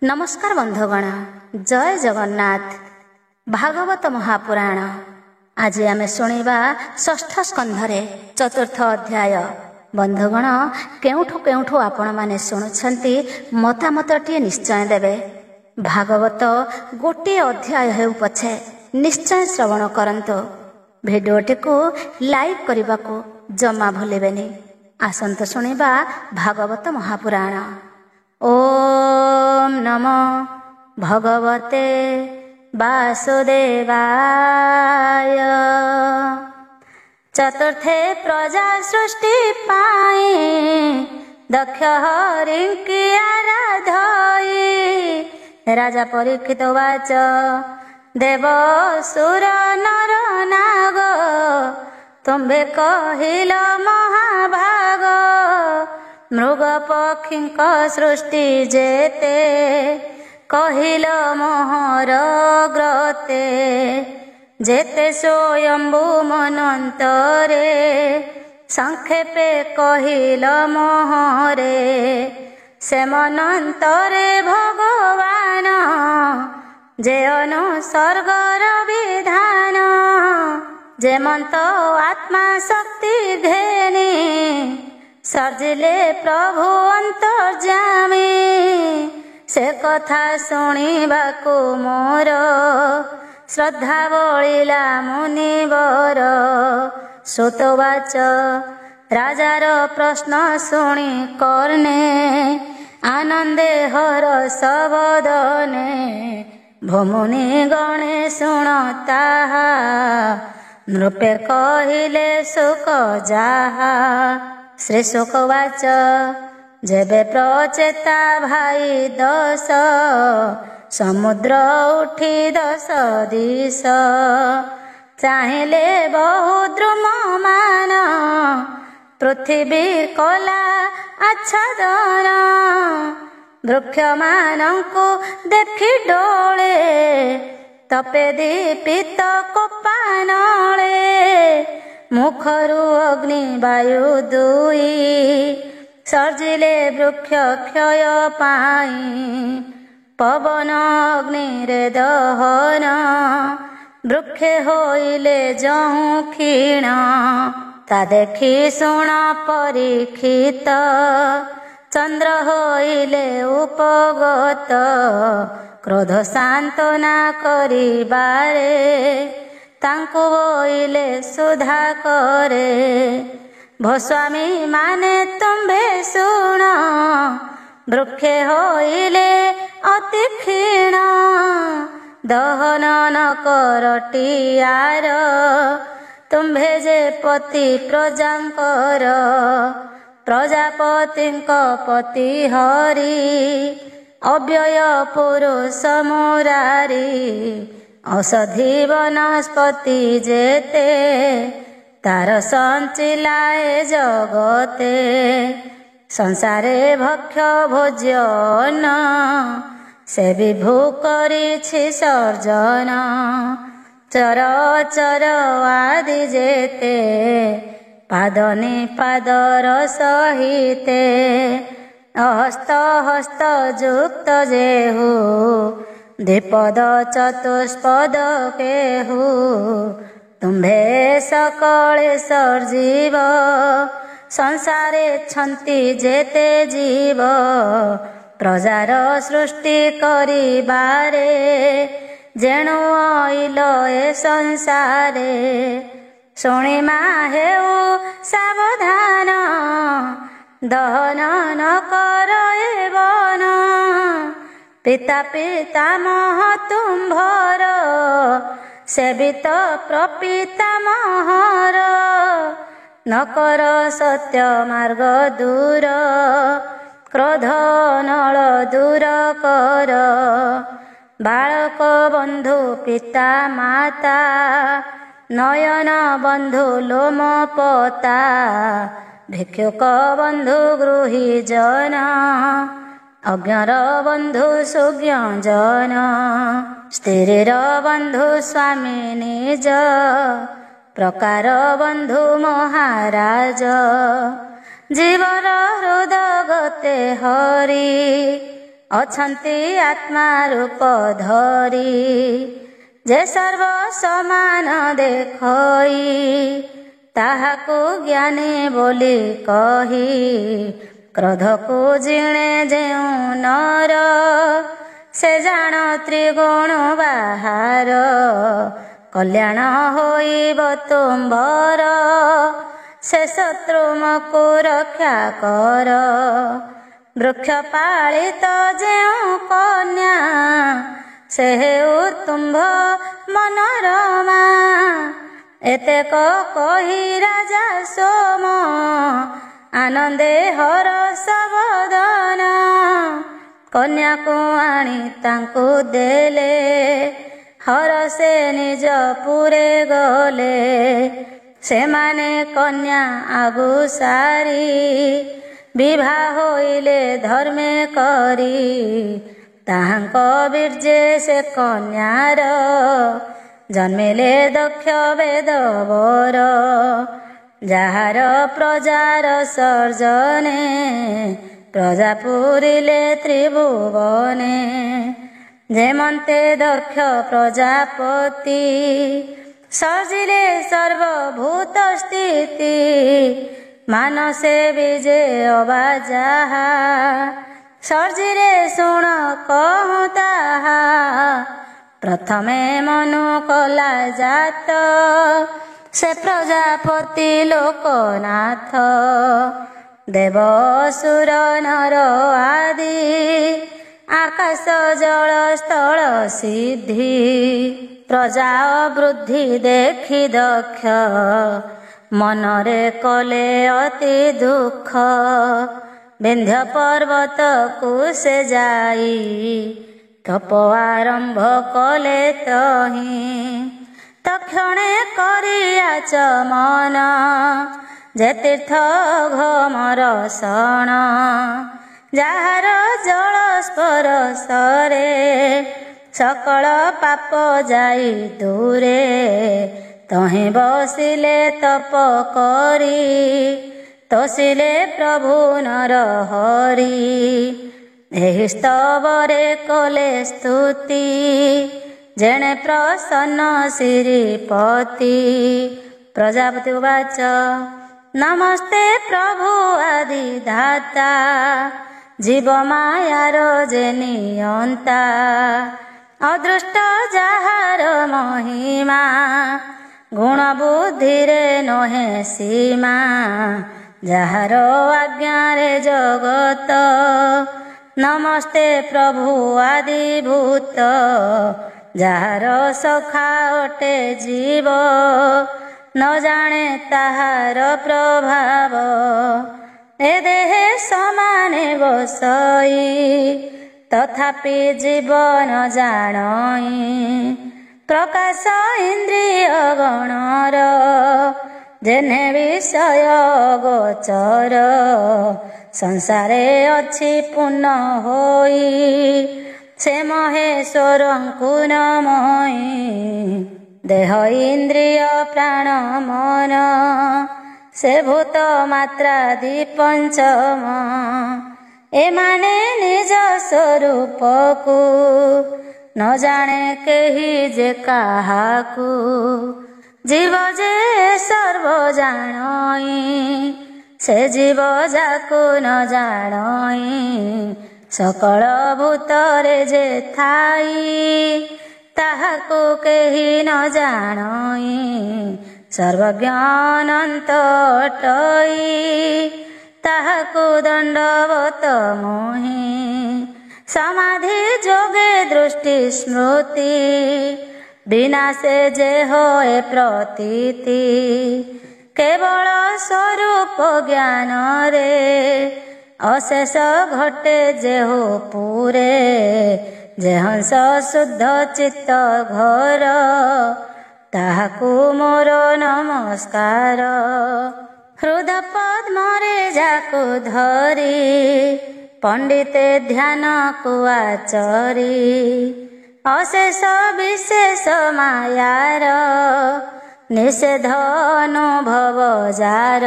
नमस्कार बंधुगण, जय जगन्नाथ। भागवत महापुराण आज आमे शुणिबा षष्ठ स्कंधरे चतुर्थ अध्याय। बंधुगण, केउठु केउठु आपण माने शुणुछंती मतामतटिए निश्चय देबे। भागवत गोटे अध्याय हेउ पछे निश्चय श्रवण करंतो। भिडियोटी को लाइक करने को जमा भूलेबेनी। आसंत शुणिबा भागवत महापुराण। ओम नमो भगवते वासुदेवाय। चतुर्थे प्रजा सृष्टि पाए दक्ष हरिंकी आराधई। राजा परीक्षित वाच देव सुर नर नाग तुम्बे कहिल महाभाग। मृग पक्षींक सृष्टि जेते कहिल मोहर ग्रते। जेते स्वयंभू मनंतरे संक्षेपे कहिल मोहरे। से मनंतरे भगवान जे अनुसर्गर विधान। जेमंत आत्मा शक्ति घेनी सर्जिले प्रभु अंतर्जामी। से कथा शुणिबाकु मोर श्रद्धा बलिला मुनिवर। श्रुतवाच राजार प्रश्न शुणी कर्णे आनंदे हरस बदने। भमुनि गणे शुणता नृपे कहिले सुख जाहा। श्री शुकवाच जेबे प्रचेता भाई दश समुद्र उठी दश दिश। चाहिले बहु द्रुम मान पृथ्वी कला आच्छादन। वृक्ष मानंकु देखि डोले तपे दीपित कोपानले। मुखरु अग्नि वायु दुई सर्जिले वृक्ष क्षय पाई। पवन अग्नि रे दहन वृक्षे होइले जहु क्षीण। ता देखि शुण परीक्षित चंद्र होइले उपगत। क्रोध सांत्वना करिबारे तांकु बोइले सुधा करे। भस्वामी माने तुम्भे शुण वृक्षे होइले अति क्षीण। दहन न करटियार तुम्भे जे पति प्रजांकर। प्रजापतिंक पति हरि अव्यय पुरुष मुरारी। औषधि वनस्पति जेते तार संचिलाए जगते। संसारे भक्ष भोजन से विभू करिछि सर्जन। चर चर आदि जेते पादनि पादर सहिते। हस्त हस्त युक्त जेहु द्विपद चतुष्पद केहु। तुम्भे सकले सर्जीव संसारे छंती जेते जीव। प्रजार सृष्टि करिबारे जेणु आइल ए संसारे। शुणिमा हेउ सावधान दहन न कर ए वन। पिता पितामह तुम्भर सेवित प्रपितामहर। न कर सत्य मार्ग दूर क्रोध नल दूर कर। बालक बंधु पिता माता नयन बंधु लोम पता। भिक्षुक बंधु गृही जन अज्ञर बंधु सुज्ञ जन। स्त्रीर बंधु स्वामी निज प्रकार बंधु महाराज। जीवर हृदय गते हरि ଅଛନ୍ତି ଆତ୍ମା ରୂପ ଧରି। ଯେ ସର୍ବ ସମାନ ଦେଖଇ ତାହାକୁ ଜ୍ଞାନୀ ବୋଲି କହି। କ୍ରୋଧକୁ ଜିଣେ ଯେଉଁ ନର ସେ ଜାଣ ତ୍ରିଗୁଣ ବାହାର। କଲ୍ୟାଣ ହୋଇବ ତୁମ୍ଭର ସେ ଶତ୍ରୁମକୁ ରକ୍ଷା କର। ବୃକ୍ଷ ପାଳିତ ଯେଉଁ କନ୍ୟା ସେ ହେଉ ତୁମ୍ଭ ମନୋରମା। ଏତେକ କହି ରାଜା ସୋମ ଆନନ୍ଦେ ହରଷ ବଦନ। କନ୍ୟାକୁ ଆଣି ତାଙ୍କୁ ଦେଲେ ହରଷେ ନିଜ ପୁରେ ଗଲେ। ସେମାନେ କନ୍ୟା ଆଗୁ ସାରି ବିବାହ ହୋଇଲେ ଧର୍ମେ କରି। ତାହାଙ୍କ ବୀର୍ଯ୍ୟେ ସେ କନ୍ୟାର ଜନ୍ମିଲେ ଦକ୍ଷ ବେଦବର। ଯାହାର ପ୍ରଜାର ସର୍ଜନେ ପ୍ରଜା ପୂରିଲେ ତ୍ରିଭୁବନେ। ଯେମନ୍ତେ ଦକ୍ଷ ପ୍ରଜାପତି ସର୍ଜିଲେ ସର୍ବଭୂତ ସ୍ଥିତି। ମାନସେ ବିଜେ ଅବା ଯାହା ସର୍ଜିଲେ ଶୁଣ କହୁଁ ତାହା। ପ୍ରଥମେ ମନୁ କଲା ଜାତ ସେ ପ୍ରଜାପତି ଲୋକନାଥ। ଦେବ ଅସୁର ନର ଆଦି ଆକାଶ ଜଳ ସ୍ଥଳ ସିଦ୍ଧି। ପ୍ରଜା ବୃଦ୍ଧି ଦେଖି ଦକ୍ଷ ମନରେ କଲେ ଅତି ଦୁଃଖ। ବିନ୍ଧ୍ୟ ପର୍ବତକୁ ସେ ଯାଇ ତପ ଆରମ୍ଭ କଲେ ତହିଁ। ତକ୍ଷଣେ କରି ଆଚମନ ଯେ ତୀର୍ଥ ଘମର ସଣ। ଯାହାର ଜଳ ସ୍ପରଶରେ ସକଳ ପାପ ଯାଇ ଦୂରେ। ତହିଁ ବସିଲେ ତପ କରି ତୋଷିଲେ ପ୍ରଭୁ ନର ହରି। ଏହି ସ୍ତବରେ କଲେ ସ୍ତୁତି ଯେଣେ ପ୍ରସନ୍ନ ଶ୍ରୀପତି। ପ୍ରଜାପତି ଉବାଚ ନମସ୍ତେ ପ୍ରଭୁ ଆଦି ଧାତା। ଜୀବ ମାୟାର ଯେ ନିୟନ୍ତା। ଅଦୃଷ୍ଟ ଯାହାର ମହିମା ଗୁଣ ବୁଦ୍ଧିରେ ନୁହେଁ ସୀମା। ଯାହାର ଆଜ୍ଞାରେ ଜଗତ ନମସ୍ତେ ପ୍ରଭୁ ଆଦିଭୂତ। ଯାହାର ସଖା ଅଟେ ଜୀବ ନ ଜାଣେ ତାହାର ପ୍ରଭାବ। ଏ ଦେହେ ସମାନେ ବସଇ ତଥାପି ଜୀବନ ଜାଣଇ। ପ୍ରକାଶ ଇନ୍ଦ୍ରିୟ ଗଣର ଯେହ୍ନେ ବିଷୟ ଗୋଚର। ସଂସାରେ ଅଛି ପୂର୍ଣ୍ଣ ହୋଇ ସେ ମହେଶ୍ୱରଙ୍କୁ ନମଇ। ଦେହ ଇନ୍ଦ୍ରିୟ ପ୍ରାଣ ମନ ସେ ଭୂତ ମାତ୍ରାଦି ପଞ୍ଚମ। ଏମାନେ ନିଜ ସ୍ୱରୂପକୁ ନ ଜାଣେ କେହି ଯେ କାହାକୁ। ଜୀବ ଯେ ସର୍ବ ଜାଣଇ ସେ ଜୀବ ଯାକୁ ନ ଜାଣଇ। ସକଳ ଭୂତରେ ଯେ ଥାଇ ତାହାକୁ କେହି ନ ଜାଣଇ। ସର୍ବଜ୍ଞ ଅନନ୍ତ ଅଟଇ ତାହାକୁ ଦଣ୍ଡବତ ମୋହି। ସମାଧି ଯୋଗେ ଦୃଷ୍ଟି ସ୍ମୃତି ବିନା ସେ ଯେ ହୋଏ ପ୍ରତୀତି। କେବଳ ସ୍ୱରୂପ ଜ୍ଞାନରେ ଅଶେଷ ଘଟେ ଯେହୁ ପୁରେ। ଯେ ହଂସ ଶୁଦ୍ଧ ଚିତ୍ତ ଘର ତାହାକୁ ମୋର ନମସ୍କାର। ହୃଦ ପଦ୍ମରେ ଯାକୁ ଧରି ପଣ୍ଡିତେ ଧ୍ୟାନକୁ ଆଚରି। ଅଶେଷ ବିଶେଷ ମାୟାର ନିଷେଧ ଅନୁଭବ ଯାର।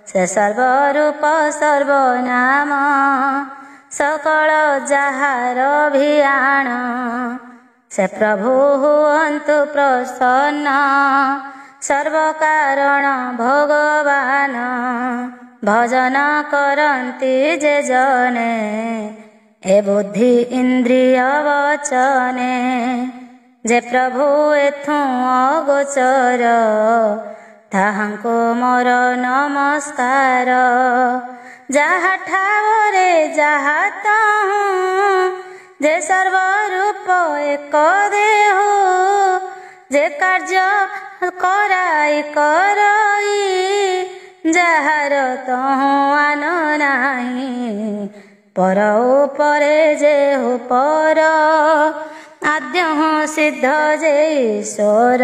ସେ ସର୍ବରୂପ ସର୍ବନାମ सकल जाहार भियाण से प्रभु हुअन्तु प्रसन्न सर्वकारण भगवान भजन करन्ति जे जने ए बुद्धि इंद्रिय वचने जे प्रभु एथु अगोचर ताहांको मोर नमस्कार जहा ठावरे जहा ताहूँ जे सर्वरूप एक देह जे कार्य कराई करई जाहार तहु आन नाही पर उपरे जे हो पर आद्य सिद्ध जे ईश्वर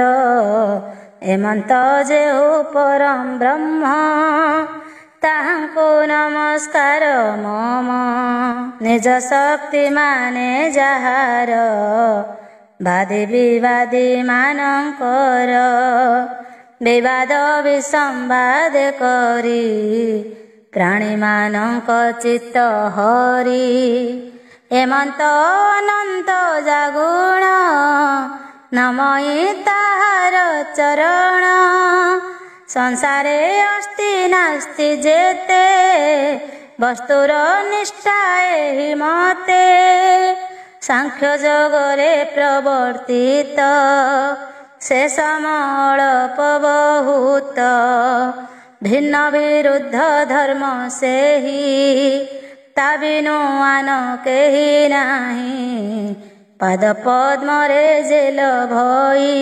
एमंत जे हो परम ब्रह्म ताहांको नमस्कार मम निज शक्ति माने जाहार वादी विवादी मानकर विवाद विसंवाद करी प्राणी मानक चित्त हरि एमंत अनंत जागुण नमयी ताहार चरण संसारे अस्ति नास्ति जेते वस्तुर निष्ठा एहि मते सांख्य जगरे प्रवर्तित से समलप बहुत भिन्न विरुद्ध धर्म से ही ता बिनु आन केहि नाही पाद पद्मरे जेल भई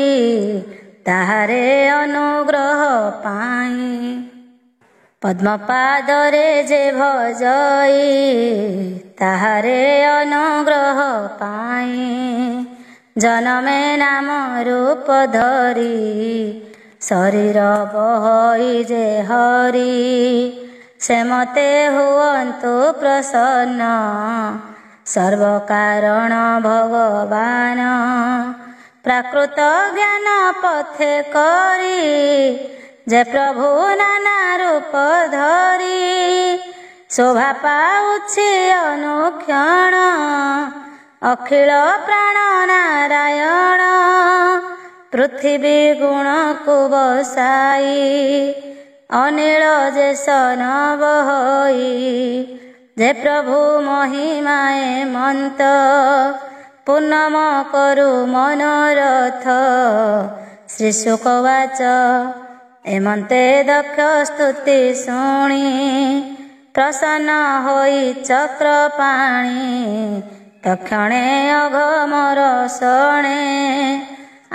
ताहारे अनुग्रह पाई पद्म पादरे जे भजई ताहारे अनुग्रह पाई जनमे नाम रूप धरी शरीर बहई जे हरि से मते हुअन्तु प्रसन्न सर्वकारण भगवान प्राकृत ज्ञान पथे करी जे प्रभु नाना रूप धरी शोभा पाउछि अनुक्षण अखिल प्राण नारायण पृथ्वी गुण को बसाई अनिल जे सन बहई जे प्रभु महिमाए मंत पूर्णम करु मनोरथ श्री शुकवाच एमंते दक्ष स्तुति शुणी प्रसन्न होई चक्रपाणी तक्षणे अघमर शणे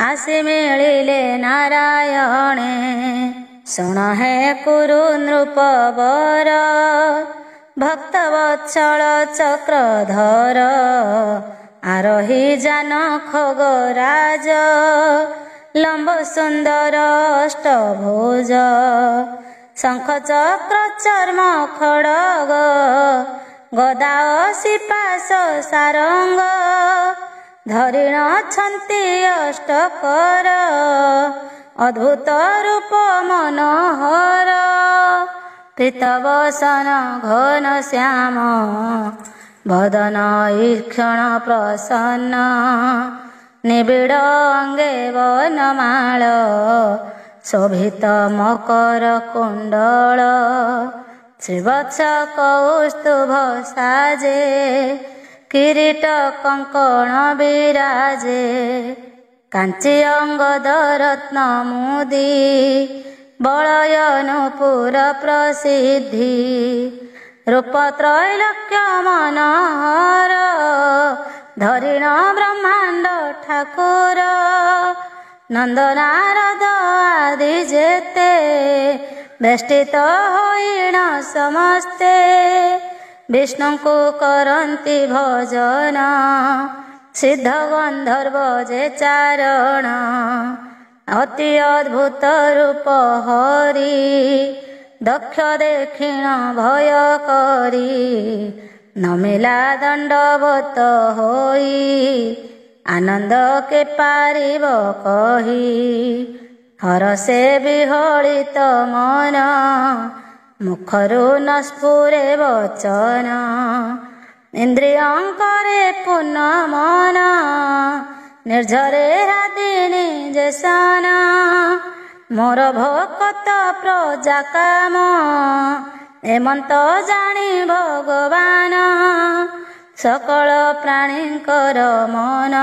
आसी मिलिले नारायणे शुण हे कुरु नृपवर भक्त वत्सल चक्रधर आरोही जान खगराज लंब सुंदर अष्टभुज शंख चक्र चर्म खड़ग गदा सिपाश सारंग धरिण छन्ति अष्टकर अद्भुत रूप मनोहर पीतवसन घन श्याम वदन ईक्षण प्रसन्न निबिड़ अंगे वनमाल शोभित मकर कुंडल श्रीवत्स कौस्तुभ साजे किरीट कंकण विराजे कांची अंगद रत्न मुदी बलयनुपुर प्रसिद्धि रूप त्रैलोक्य मनोहर धरिण ब्रह्मांड ठाकुर नंदनारद आदि जेते बेष्टित होइण समस्ते विष्णु को करन्ति भजन सिद्ध गंधर्व जे चारण अति अद्भुत रूप हरि दक्ष देखिण भय करी नमिला दंडवत होई आनंद के पारिब कही हरसे विहलित मन मुखरु न स्फुरे वचन ଇନ୍ଦ୍ରିୟଙ୍କରେ ପୂର୍ଣ୍ଣ ମନ, ନିର୍ଝରେ ରାଧିନୀ ଯେସନ। ମୋର ଭକତ ପ୍ରଜା କାମ, ଏମନ୍ତ ଜାଣି ଭଗବାନ। ସକଳ ପ୍ରାଣୀଙ୍କର ମନ,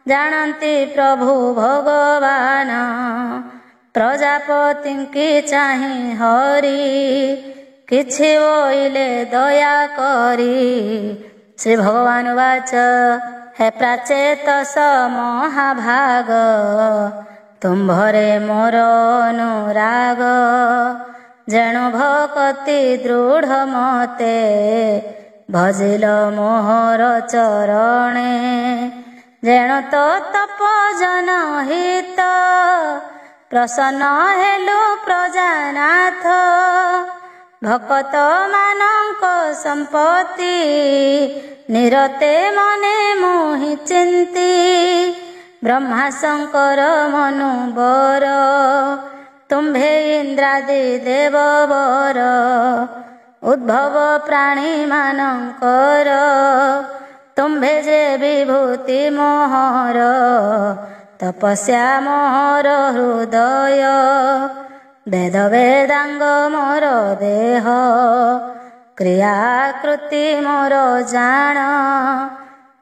ଜାଣନ୍ତି ପ୍ରଭୁ ଭଗବାନ। ପ୍ରଜାପତିଙ୍କି ଚାହିଁ ହରି, କିଛି ବୋଇଲେ ଦୟା କରି। ଶ୍ରୀ ଭଗବାନ ବାଚ ହେ ପ୍ରାଚେତସ ମହାଭାଗ, ତୁମ୍ଭରେ ମୋର ଅନୁରାଗ। ଯେଣୁ ଭକତି ଦୃଢ଼ ମତେ, ଭଜିଲ ମୋହର ଚରଣେ। ଯେଣୁ ତ ତପ ଜନହିତ, ପ୍ରସନ୍ନ ହେଲୁ ପ୍ରଜାନାଥ। ଭକତ ମାନଙ୍କ ସମ୍ପତ୍ତି, ନିରତେ ମନେ ମୋହି ଚିନ୍ତି। ବ୍ରହ୍ମା ଶଙ୍କର ମନୁ ବର, ତୁମ୍ଭେ ଇନ୍ଦ୍ରାଦି ଦେବବର। ଉଦ୍ଭବ ପ୍ରାଣୀ ମାନଙ୍କର, ତୁମ୍ଭେ ଯେ ବିଭୂତି ମୋହର। ତପସ୍ୟା ମୋହର ହୃଦୟ, ବେଦ ବେଦାଙ୍ଗ ମୋର ଦେହ। କ୍ରିୟାକୃତି ମୋର ଜାଣ,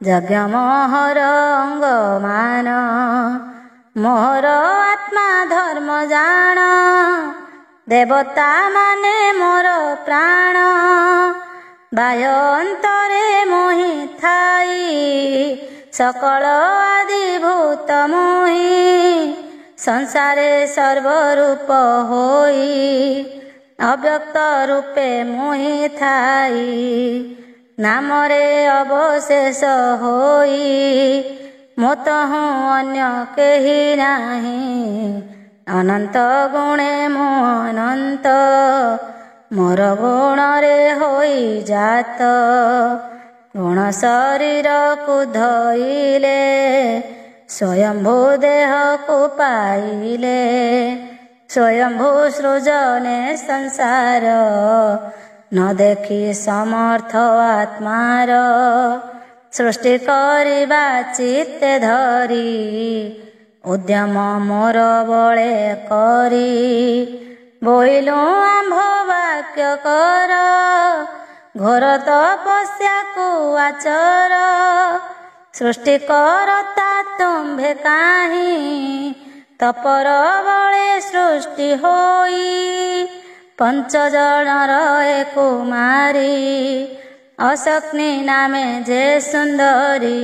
ଯଜ୍ଞ ମୋହର ଅଙ୍ଗମାନ। ମୋହର ଆତ୍ମା ଧର୍ମ ଜାଣ, ଦେବତା ମାନେ ମୋର ପ୍ରାଣ। ବାହ୍ୟ ଅନ୍ତରେ ମୋହି ଥାଇ, ସକଳ ଆଦିଭୂତ ମୋହି। ସଂସାରେ ସର୍ବରୂପ ହୋଇ, ଅବ୍ୟକ୍ତ ରୂପେ ମୋହି ଥାଇ। ନାମରେ ଅବଶେଷ ହୋଇ, ମୋତହୁଁ ଅନ୍ୟ କେହି ନାହିଁ। ଅନନ୍ତ ଗୁଣେ ମୁଁ ଅନନ୍ତ, ମୋର ଗୁଣରେ ହୋଇ ଜାତ। ଗୁଣ ଶରୀରକୁ ଧଇଲେ, ସ୍ୱୟମ୍ଭୁ ଦେହକୁ ପାଇଲେ। ସ୍ୱୟମ୍ଭୁ ସୃଜନେ ସଂସାର, ନ ଦେଖି ସମର୍ଥ ଆତ୍ମାର। ସୃଷ୍ଟି କରିବା ଚିତ୍ତେ ଧରି, ଉଦ୍ୟମ ମୋର ବଳେ କରି। ବୋଇଲୁ ଆମ୍ଭ ବାକ୍ୟ କର, ଘୋର ତପସ୍ୟାକୁ ଆଚର। ସୃଷ୍ଟି କରତା ତୁମ୍ଭେ କାହିଁ, ତପର ବଳେ ସୃଷ୍ଟି ହୋଇ। ପଞ୍ଚଜଣର ଏ କୁମାରୀ, ଅସକ୍ନି ନାମେ ଯେ ସୁନ୍ଦରୀ।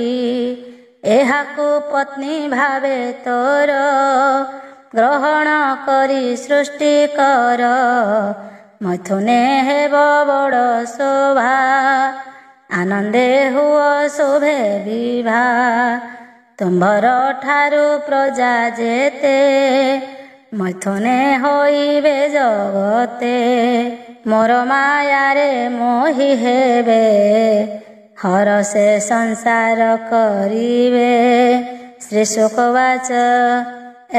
ଏହାକୁ ପତ୍ନୀ ଭାବେ ତୋର, ଗ୍ରହଣ କରି ସୃଷ୍ଟି କର। ମୈଥୁନେ ହେବ ବଡ଼ ଶୋଭା, ଆନନ୍ଦେ ହୁଅ ଶୋଭେ ବିଭା। ତୁମ୍ଭର ଠାରୁ ପ୍ରଜା ଯେତେ, ମୈଥୁନେ ହୋଇବେ ଜଗତେ। ମୋର ମାୟାରେ ମୋହି ହେବେ, ହରସେ ସଂସାର କରିବେ। ଶ୍ରୀ ଶୁକବାଚ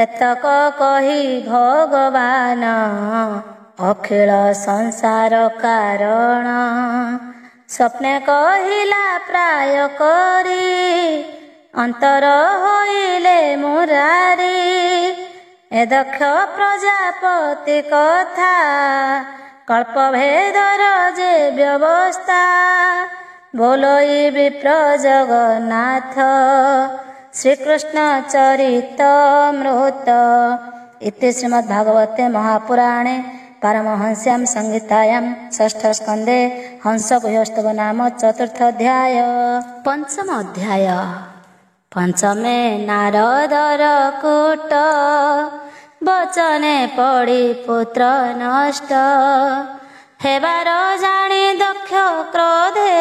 ଏତକ କହି ଭଗବାନ, ଅଖିଳ ସଂସାର କାରଣ। ସ୍ୱପ୍ନେ କହିଲା ପ୍ରାୟ କରି, ଅନ୍ତର ହୋଇଲେ ମୁରାରି। ଏ ଦକ୍ଷ ପ୍ରଜାପତି କଥା, କଳ୍ପଭେଦର ଯେ ବ୍ୟବସ୍ଥା। ବୋଲଇ ବିପ୍ର ଜଗନ୍ନାଥ, ଶ୍ରୀକୃଷ୍ଣ ଚରିତମୃତ। ଇତି ଶ୍ରୀମଦ୍ଭାଗବତେ ମହାପୁରାଣେ ପାରମହଂସ୍ୟାಂ ସଂହିତାୟାं ଷଷ୍ଠ ସ୍କନ୍ଧେ ହଂସଗୁହ୍ୟସ୍ତବ ନାମ ଚତୁର୍ଥ ଅଧ୍ୟାୟ। ପଞ୍ଚମ ଅଧ୍ୟାୟ। ପଞ୍ଚମେ ନାରଦର କୂଟ, ବଚନେ ପଡ଼ି ପୁତ୍ର ନଷ୍ଟ। ହେବାର ଜାଣି ଦକ୍ଷ କ୍ରୋଧେ,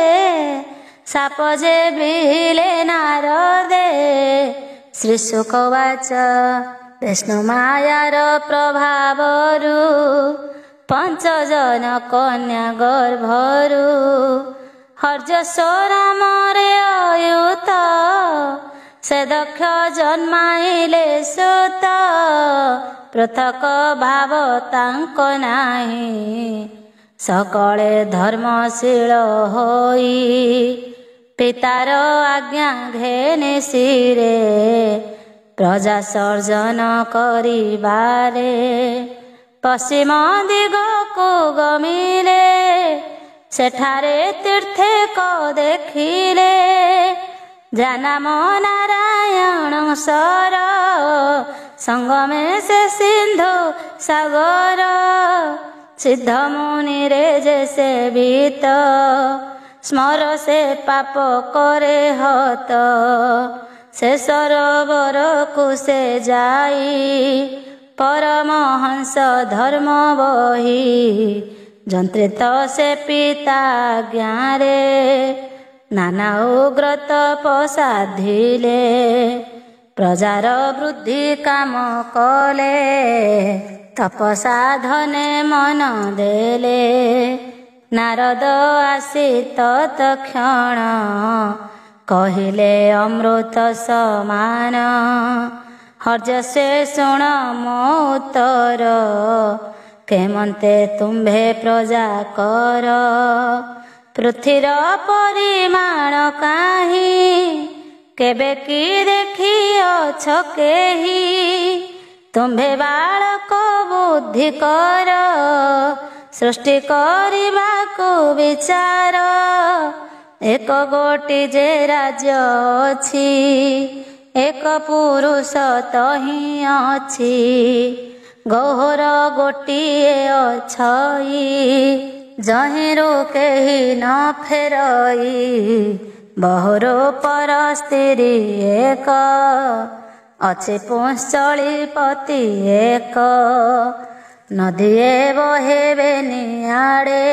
ସାପ ଯେ ବିହିଲେ ନାରଦେ। ଶ୍ରୀ ଶୁକବାଚ ବିଷ୍ଣୁ ମାୟାର ପ୍ରଭାବରୁ, ପଞ୍ଚଜନ କନ୍ୟା ଗର୍ଭରୁ। ହର୍ଯସ୍ୱରାମରେ ଅୟୁତ, ସେ ଦକ୍ଷ ଜନ୍ମାଇଲେ ସୁତ। ପୃଥକ ଭାବ ତାଙ୍କ ନାହିଁ, सकळे धर्मशील होई पितार आज्ञा घेने सिरे प्रजा सर्जन करिबारे पश्चिम दिग को गमिले सेठारे तीर्थेक देखिले जानाम नारायण सर संगमे से सिंधु सागर सिद्ध मुनि रे जैसे भीत स्मर से पाप करे हत से सरोवर को से जाई परमहंस धर्म बही जंत्रित से पिता ज्ञारे नाना उग्र तपसाधिले प्रजार वृद्धि काम कले तपसाधने मन देले नारद आसी तत्क्षण कहिले अमृत समान हर्ष से शुण मो उत्तर केमंते तुम्भे प्रजा कर पृथ्वीर परिमाण काहि केबे की देखिअछ केहि तुम्भे बालक बुद्धि कर सृष्टि करबाकु विचार एक गोटी जे राज्य अछि एक पुरुष तहि अछि गौर गोटिए अछई जहिरु केहि न फेरई बहुरो पर स्त्री एक अछि पुंश्चली पति एक नदीए बहेबे निआड़े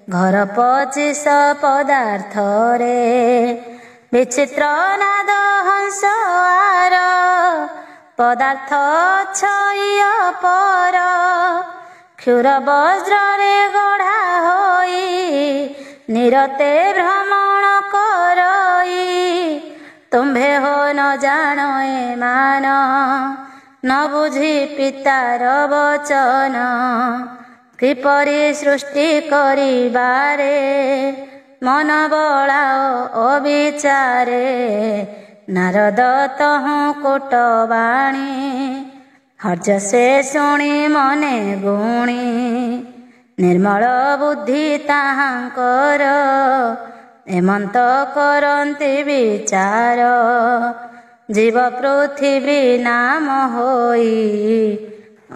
घर 25 पदार्थ रे विचित्र नाद हंस आर पदार्थ छय पर क्षुर वज्र रे गढ़ा होई निरते भ्रमण करई तुम्भे हो न जान ए मान न बुझी पितार वचन किपरि सृष्टि करिबारे मन बळाओ अविचारे नारद तहु कोटवाणी हर्ष से शुणी मने गुणी निर्मल बुद्धि ताहांकर एमंत करन्ति विचार जीव पृथ्वी नाम होई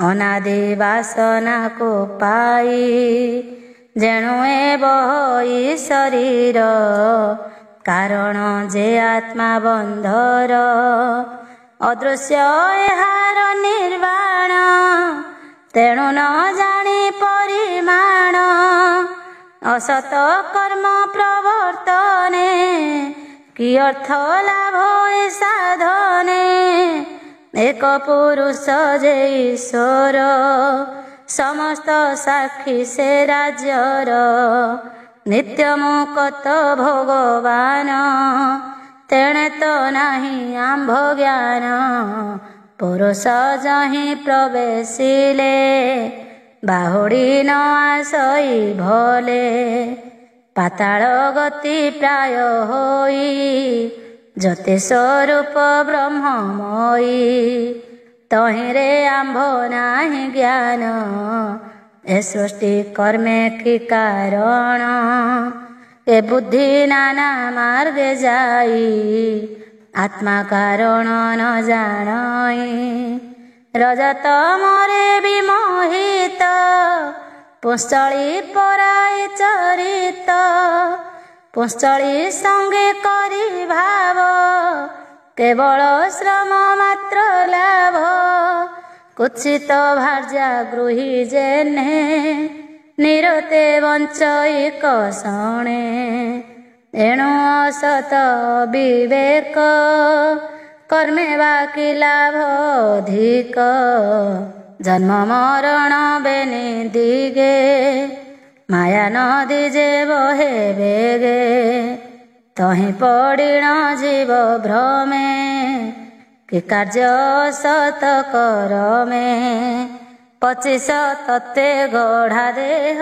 अनादि वासना को पाई जेणु ए बहई शरीर कारण जे आत्मा बंधर अदृश्य एहार निर्वाण तेणु न जानी परिमाण असत कर्म प्रवर्तने कि अर्थ लाभ ए साधने एक पुरुष जे ईश्वर समस्त साक्षी से राज्यर नित्य मुकत भगवान तेणे तो नाही आंभ ज्ञान पुरुष जहि प्रवेशिले बाहुड़ी न आसई भले पाताल गति प्राय होई ज्योति स्वरूप ब्रह्ममयी तहिरे आंभ नाही ज्ञान ए सृष्टि कर्मे की कारण ए बुद्धि नाना मार्गे जाई आत्मा कारण न जानई रजत मरे विमोहित पुंश्चली पराय चरित पुंश्चली संगे करी भाव केवल श्रम मात्र लाभ कुत्सित भार्या गृही जेने निरते वंचयिक शणे एणु असत विवेक कर्मे बाकी लाभ अधिक जन्म मरण बेनि दिगे माया नदी जे बहे बेगे तहि पड़िण जीव भ्रमे कि कार्य सत करमे 25 ତତେ ଗଢ଼ା ଦେହ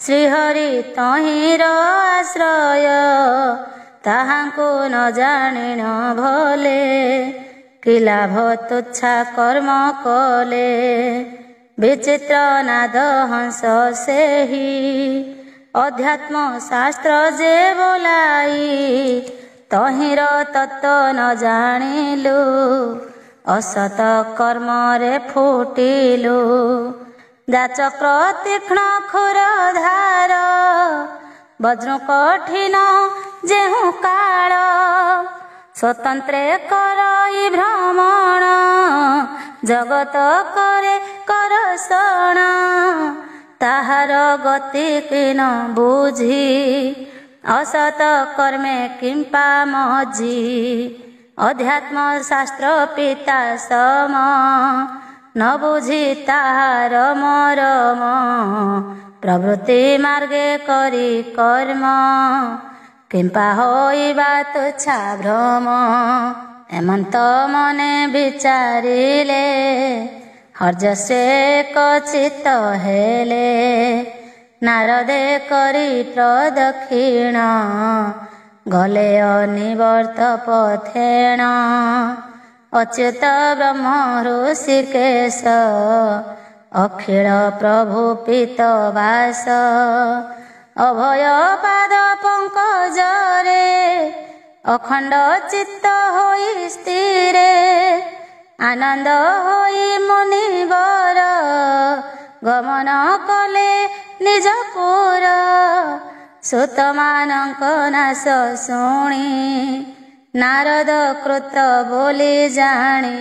ଶ୍ରୀହରି ତହିଁର ଆଶ୍ରୟ ତାହାଙ୍କୁ ନ ଜାଣିଣ ଭଲେ କି ଲାଭ ତୁଚ୍ଛା କର୍ମ କଲେ ବିଚିତ୍ର ନାଦ ହଂସ ସେହି ଅଧ୍ୟାତ୍ମ ଶାସ୍ତ୍ର ଯେ ବୋଲାଇ ତହିଁର ତତ୍ତ୍ୱ ନ ଜାଣିଲୁ ଅସତ କର୍ମରେ ଫୁଟିଲୁ ଯାଚକ୍ର ତୀକ୍ଷ୍ଣ ଖୁର ଧାର ବଜ୍ର କଠିନ ଯେହୁ କାଳ ସ୍ୱତନ୍ତ୍ରେ କରଇ ଭ୍ରମଣ ଜଗତ କରେ କରସଣ ତାହାର ଗତି କିନ ବୁଝି ଅସତ କର୍ମେ କିମ୍ପା ମଜି ଅଧ୍ୟାତ୍ମ ଶାସ୍ତ୍ର ପିତା ସମ ନ ବୁଝି ତାହାର ମରମ ପ୍ରବୃତ୍ତି ମାର୍ଗେ କରି କର୍ମ କିମ୍ପା ହୋଇବା ତୁଚ୍ଛା ଭ୍ରମ ଏମନ୍ତ ମନେ ବିଚାରିଲେ ହର୍ଯସ୍ୱେ କଚିତ ହେଲେ ନାରଦେ କରି ପ୍ରଦକ୍ଷିଣ ଗଲେ ଅନିବର୍ତ୍ତ ପଥେଣ ଅଚ୍ୟୁତ ବ୍ରହ୍ମ ଋଷିକେଶ ଅଖିଳ ପ୍ରଭୁ ପିତବାସ ଅଭୟ ପାଦ ପଙ୍କଜରେ ଅଖଣ୍ଡ ଚିତ୍ତ ହୋଇ ସ୍ଥିରେ ଆନନ୍ଦ ହୋଇ ମୁନିବର ଗମନ କଲେ ନିଜପୁର ସୁତମାନଙ୍କ ନାଶ ଶୁଣି ନାରଦ କୃତ ବୋଲି ଜାଣି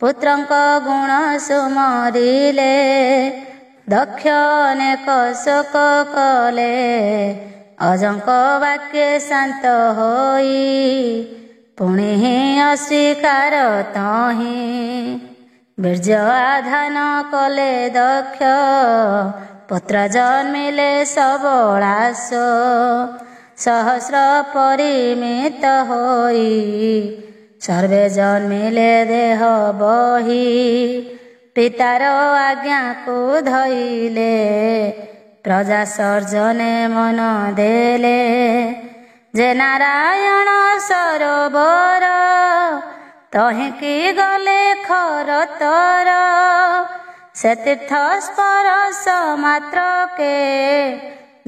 ପୁତ୍ରଙ୍କ ଗୁଣ ସୁମରିଲେ ଦକ୍ଷ ଅନେକ ଶୋକ କଲେ ଅଜଙ୍କ ବାକ୍ୟ ଶାନ୍ତ ହୋଇ ପୁଣି ଅସ୍ୱୀକାର ତହିଁ ବୀର୍ଯ୍ୟ ଆଧାନ କଲେ ଦକ୍ଷ ପୁତ୍ର ଜନ୍ମିଲେ ସବଳାସ ସହସ୍ର ପରିମିତ ହୋଇ ସର୍ବେ ଜନ୍ମିଲେ ଦେହ ବହି ପିତାର ଆଜ୍ଞାକୁ ଧଇଲେ ପ୍ରଜା ସର୍ଜନେ ମନ ଦେଲେ ଯେ ନାରାୟଣ ସରୋବର ତହିଁକି ଗଲେ ଖରତର ସେ ତୀର୍ଥ ସ୍ପରଶ ମାତ୍ରକେ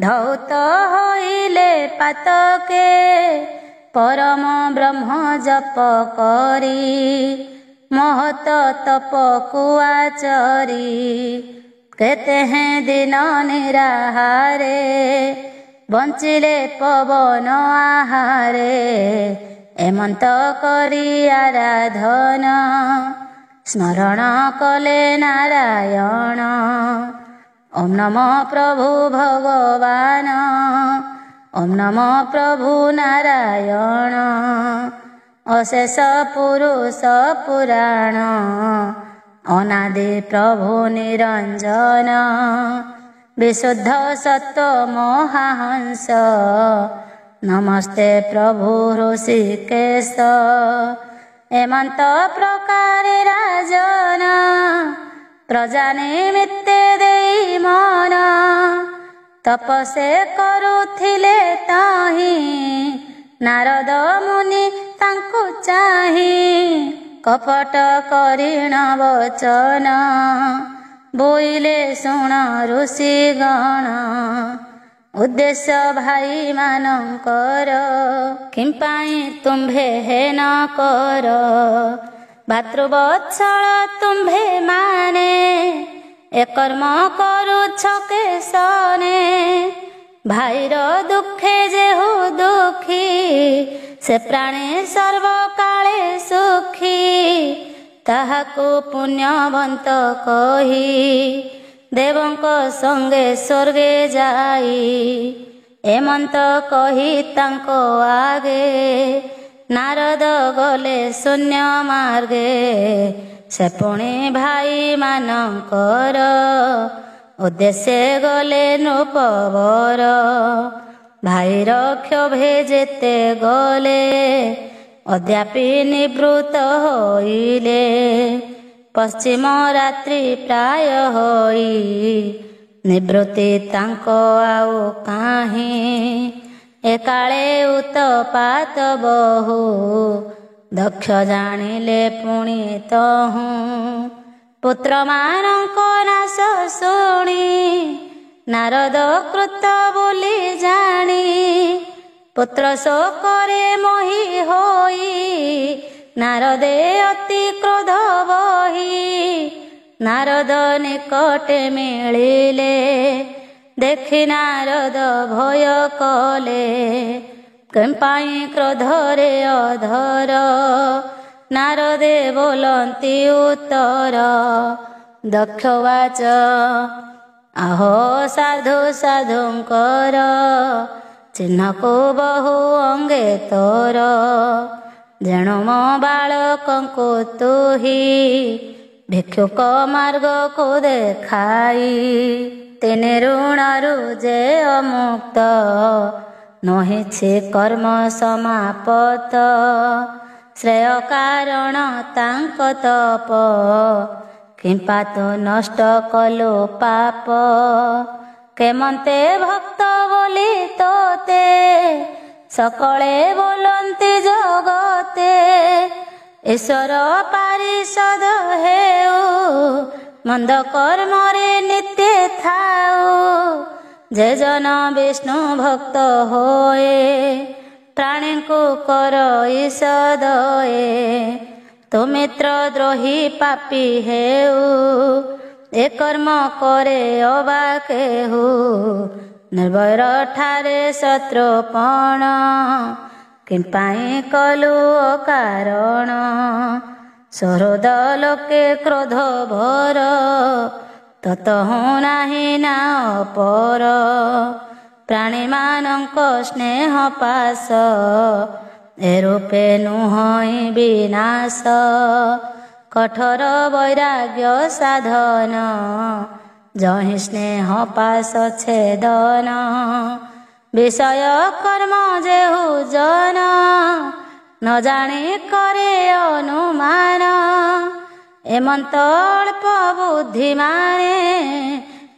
ଧୌତ ହୋଇଲେ ପାତକେ ପରମ ବ୍ରହ୍ମ ଜପ କରି ମହତ ତପକୁ ଆଚରି କେତେ ହେଁ ଦିନ ନିରାହାରେ ବଞ୍ଚିଲେ ପବନ ଆହାରେ ଏମନ୍ତ କରି ଆରାଧନ ସ୍ମରଣ କଲେ ନାରାୟଣ ଓಂ ନମୋ ପ୍ରଭୁ ଭଗବାନ ଓಂ ନମୋ ପ୍ରଭୁ ନାରାୟଣ ଅଶେଷ ପୁରୁଷ ପୁରାଣ ଅନାଦି ପ୍ରଭୁ ନିରଞ୍ଜନ ବିଶୁଦ୍ଧ ସତ୍ୱ ମହାହଂସ ନମସ୍ତେ ପ୍ରଭୁ ଋଷିକେଶ ଏମନ୍ତ ପ୍ରକାରେ ରାଜନ ପ୍ରଜା ନିମିତ୍ତେ ଦେଇ ମନ ତପସ୍ୟା କରୁଥିଲେ ତହିଁ ନାରଦ ମୁନି ତାଙ୍କୁ ଚାହିଁ କପଟ କରିଣ ବଚନ ବୋଇଲେ ଶୁଣ ଋଷି ଗଣ ଉଦ୍ଦେଶ୍ୟ ଭାଇ ମାନଙ୍କର କିମ୍ପାଇଁ ତୁମ୍ଭେ ହେନ କର ଭାତୃବତ୍ସଳ ତୁମ୍ଭେ ମାନେ ଏ କର୍ମ କରୁଛ କେଶନେ ଭାଇର ଦୁଃଖେ ଯେହୁ ଦୁଃଖୀ ସେ ପ୍ରାଣୀ ସର୍ବକାଳେ ସୁଖୀ ତାହାକୁ ପୁଣ୍ୟବନ୍ତ କହି ଦେବଙ୍କ ସଙ୍ଗେ ସ୍ୱର୍ଗେ ଯାଇ ଏମନ୍ତ କହି ତାଙ୍କ ଆଗେ ନାରଦ ଗଲେ ଶୂନ୍ୟ ମାର୍ଗେ ସେ ପୁଣି ଭାଇ ମାନଙ୍କର ଉଦ୍ଦେଶ୍ୟ ଗଲେ ନୃପବର ଭାଇର କ୍ଷୋଭେ ଯେତେ ଗଲେ ଅଦ୍ୟାପି ନିବୃତ ହୋଇଲେ ପଶ୍ଚିମ ରାତ୍ରି ପ୍ରାୟ ହୋଇ ନିବୃତ୍ତି ତାଙ୍କ ଆଉ କାହିଁ। ଏକାଳେ ଉତ୍ପାତ ବହୁ ଦକ୍ଷ ଜାଣିଲେ ପୁଣି ତହୁଁ। ପୁତ୍ରମାନଙ୍କ ନାଶ ଶୁଣି ନାରଦ କୃତ ବୋଲି ଜାଣି ପୁତ୍ର ଶୋକରେ ମୋହି ହୋଇ ନାରଦେ ଅତି କ୍ରୋଧ ବହି। ନାରଦ ନିକଟେ ମିଳିଲେ ଦେଖି ନାରଦ ଭୟ କଲେ କେମ୍ପାଇଁ କ୍ରୋଧରେ ଅଧର। ନାରଦେ ବୋଲନ୍ତି ଉତ୍ତର ଦକ୍ଷବାଚ ଆହୋ ସାଧୁ ସାଧୁଙ୍କର ଚିହ୍ନକୁ ବହୁ ଅଙ୍ଗେ ତୋର। ଯେଣୁ ମୋ ବାଳକଙ୍କୁ ତୁହି ଭିକ୍ଷୁକ ମାର୍ଗକୁ ଦେଖାଇ। ତିନି ଋଣରୁ ଯେ ଅମୁକ୍ତ ନହିଛି କର୍ମ ସମାପତ। ଶ୍ରେୟ କାରଣ ତାଙ୍କ ତପ କିମ୍ପା ତୁ ନଷ୍ଟ କଲୁ ପାପ। କେମନ୍ତେ ଭକ୍ତ ବୋଲି ତୋତେ ସକଳେ ବୋଲନ୍ତି ଜଗତେ। ଈଶ୍ୱର ପାରିଷଦ ହେଉ ମନ୍ଦ କର୍ମରେ ନିତ୍ୟ ଥାଉ। ଯେ ଜନ ବିଷ୍ଣୁ ଭକ୍ତ ହୋଏ ପ୍ରାଣୀଙ୍କୁ କର ଈଷଦଏ। ତୁ ମିତ୍ର ଦ୍ରୋହୀ ପାପୀ ହେଉ ଏ କର୍ମ କରେ ଅବା କେହୁ। ନିର୍ଭୟ ଠାରେ ଶତ୍ରୁପଣ କିମ୍ପାଇଁ କଲୁ ଅକାରଣ। ସହୃଦ ଲୋକେ କ୍ରୋଧ ଭର ତତହୁ ନାହିଁ ନା ଅପର। ପ୍ରାଣୀମାନଙ୍କ ସ୍ନେହ ପାଶ ଏ ରୂପେ ନୁହଁ ବିନାଶ। କଠୋର ବୈରାଗ୍ୟ ସାଧନ ଯହିଁ ସ୍ନେହ ପାଶ ଛେଦନ। ବିଷୟ କର୍ମ ଯେହୁ ଜନ ନ ଜାଣି କରେ ଅନୁମାନ। ଏମନ୍ତ ଅଳ୍ପ ବୁଦ୍ଧିମାନେ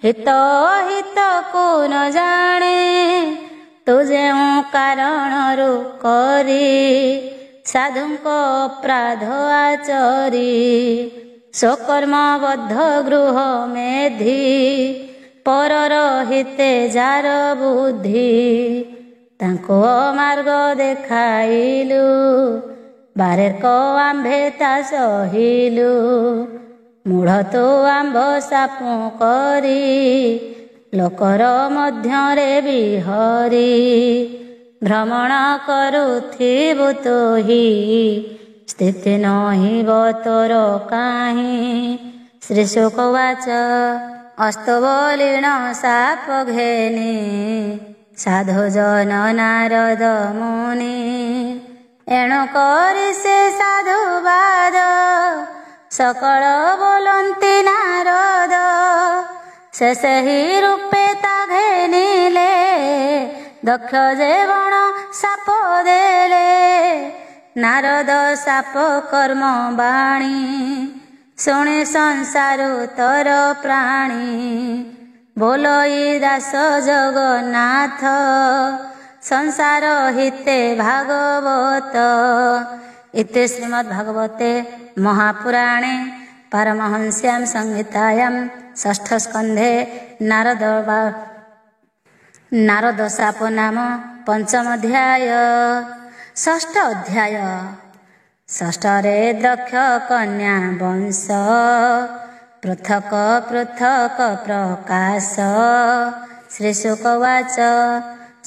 ହିତ ହିତକୁ ନ ଜାଣେ। ତୁ ଯେଉଁ କାରଣରୁ କରି ସାଧୁଙ୍କ ଅପରାଧ ଆଚରି। ସ୍ୱକର୍ମ ବଦ୍ଧ ଗୃହ ମେଧି ପରର ହିତେ ଯାର ବୁଦ୍ଧି। ତାଙ୍କୁ ଅମାର୍ଗ ଦେଖାଇଲୁ ବାରେକ ଆମ୍ଭେ ତା ସହିଲୁ। ମୂଢ଼ ତୁ ଆମ୍ଭ ସାପୁ କରି ଲୋକର ମଧ୍ୟରେ ବିହରି। ଭ୍ରମଣ କରୁଥିବୁ ତୁହି ସ୍ଥିତି ନହିବ ତୋର କାହିଁ। ଶ୍ରୀ ଶୁକବାଚ ଅସ୍ତୁ ବୋଲିଣ ସାପ ଘେନି ସାଧୁ ଜନ ନାରଦ ମୁନି। ଏଣୁ କରି ସେ ସାଧୁବାଦ ସକଳ ବୋଲନ୍ତି ନାରଦ। ସେ ସେହି ରୂପେ ତା ଘେନିଲେ ଦକ୍ଷ ଯେ ବଣ ସାପ ଦେଲେ। ନାରଦ ସାପ କର୍ମ ବାଣୀ ଶୁଣି ସଂସାରୁ ତର ପ୍ରାଣୀ। ବୋଲଇ ଦାସ ଜଗନ୍ନାଥ ସଂସାର ହିତେ ଭାଗବତ। ଇତି ଶ୍ରୀମଦ୍ଭାଗବତେ ମହାପୁରାଣେ ପାରମହଂସ୍ୟାଂ ସଂହିତାୟାଂ ଷଷ୍ଠ ସ୍କନ୍ଧେ ନାରଦ ଶାପ ନାମ ପଞ୍ଚମ ଅଧ୍ୟାୟ। ଷଷ୍ଠ ଅଧ୍ୟାୟ। ଷଷ୍ଠରେ ଦକ୍ଷ କନ୍ୟା ବଂଶ ପୃଥକ ପୃଥକ ପ୍ରକାଶ। ଶ୍ରୀ ଶୁକବାଚ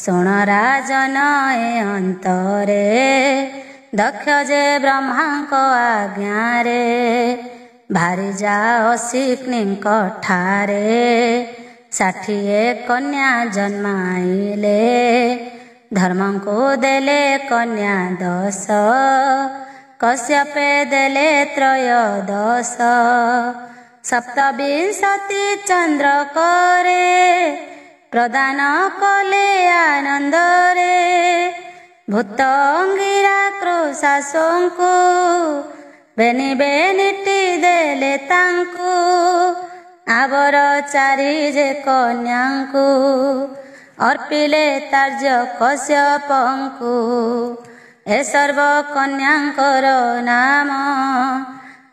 ଶୁଣ ରାଜନ ଏ ଅନ୍ତରେ ଦକ୍ଷ ଯେ ବ୍ରହ୍ମାଙ୍କ ଆଜ୍ଞାରେ। ଭାରି ଯା ଅସିକ୍ନିଙ୍କ ଠାରେ 60 କନ୍ୟା ଜନ୍ମାଇଲେ। ଧର୍ମଙ୍କୁ ଦେଲେ କନ୍ୟା 10 କଶ୍ୟପେ ଦେଲେ 13। ସପ୍ତବିଂଶତି ଚନ୍ଦ୍ର କରେ ପ୍ରଦାନ କଲେ ଆନନ୍ଦରେ। ଭୂତ ଅଙ୍ଗିରା କୃଶାଶଙ୍କୁ ବେନି ବେନିଟି ଦେଲେ ତାଙ୍କୁ ଆବର ଚାରି ଯେ କନ୍ୟାଙ୍କୁ ଅର୍ପିଲେ ତାର୍ଯ୍ୟ କଶ୍ୟପଙ୍କୁ ଏ ସର୍ବ କନ୍ୟାଙ୍କର ନାମ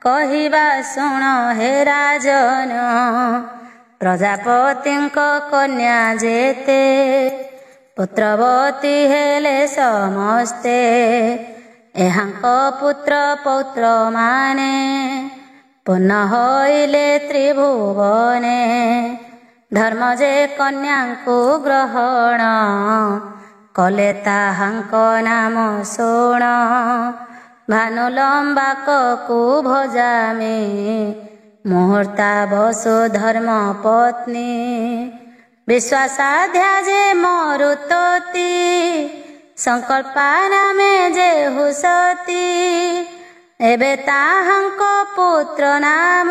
କହିବା ଶୁଣ ହେ ରାଜନ ପ୍ରଜାପତିଙ୍କ କନ୍ୟା ଯେତେ ପୁତ୍ରବତୀ ହେଲେ ସମସ୍ତେ ଏହାଙ୍କ ପୁତ୍ର ପୌତ୍ରମାନେ ପୂର୍ଣ୍ଣ ହୋଇଲେ ତ୍ରିଭୁବନେ ଧର୍ମ ଯେ କନ୍ୟାଙ୍କୁ ଗ୍ରହଣ କଲେ ତାହାଙ୍କ ନାମ ଶୁଣ ଭାନୁ ଲମ୍ବାକକୁ ଭଜାମି ମୁହୂର୍ତ୍ତା ବସୁ ଧର୍ମ ପତ୍ନୀ ବିଶ୍ୱାସାଧ୍ୟା ଯେ ମରୁତୋତି ସଂକଳ୍ପା ନାମେ ଯେ ହୁସତି ଏବେ ତାହାଙ୍କ ପୁତ୍ର ନାମ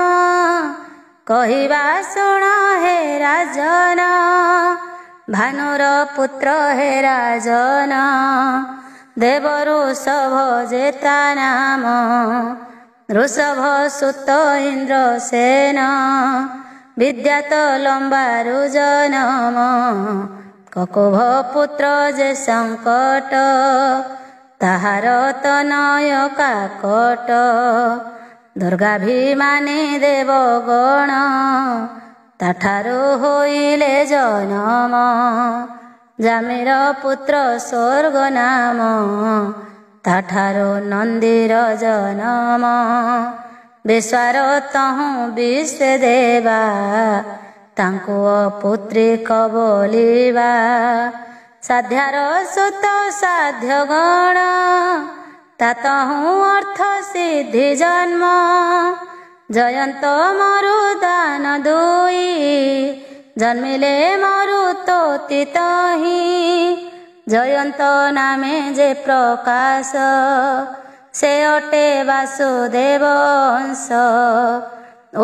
କହିବା ଶୁଣ ହେ ରାଜନ ଭାନୁର ପୁତ୍ର ହେ ରାଜନ ଦେବ ଋଷଭ ଯେ ତା ନାମ ଋଷଭ ସୁତ ଇନ୍ଦ୍ରସେନ ବିଦ୍ୟାତ ଲମ୍ବାରୁ ଜନମ କକୁଭ ପୁତ୍ର ଯେ ସଙ୍କଟ ତାହାର ତନୟ କାକଟ ଦୁର୍ଗାଭିମାନୀ ଦେବଗଣ ତାଠାରୁ ହୋଇଲେ ଜନମ ଜାମିର ପୁତ୍ର ସ୍ୱର୍ଗ ନାମ ତାଠାରୁ ନନ୍ଦୀର ଜନମ ବିଶ୍ୱାର ତହୁଁ ବିଶ୍ଵେ ଦେବା ତାଙ୍କୁ ଅପୁତ୍ରିକ ବୋଲିବା ସାଧ୍ୟାର ସୁତ ସାଧ୍ୟ ଗଣ ତାତହୁଁ ଅର୍ଥ ସିଦ୍ଧି ଜନ୍ମ ଜୟନ୍ତ ମରୁଦାନ ଦୁଇ ଜନ୍ମିଲେ ମରୁତୋତି ତହିଁ ଜୟନ୍ତ ନାମେ ଯେ ପ୍ରକାଶ ସେ ଅଟେ ବାସୁଦେବ ଅଂଶ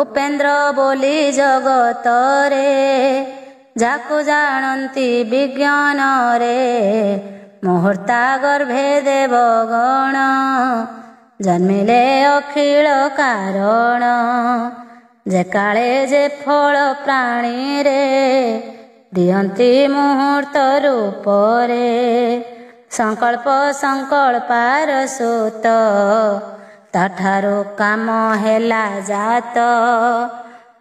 ଉପେନ୍ଦ୍ର ବୋଲି ଜଗତରେ ଯାକୁ ଜାଣନ୍ତି ବିଜ୍ଞାନରେ ମୁହୂର୍ତ୍ତା ଗର୍ଭେ ଦେବଗଣ ଜନ୍ମିଲେ ଅଖିଳ କାରଣ ଯେ କାଳେ ଯେ ଫଳ ପ୍ରାଣୀରେ ଦିଅନ୍ତି ମୁହୂର୍ତ୍ତ ରୂପରେ ସଂକଳ୍ପ ସଂକଳ୍ପାର ସୁତ ତାଠାରୁ କାମ ହେଲା ଜାତ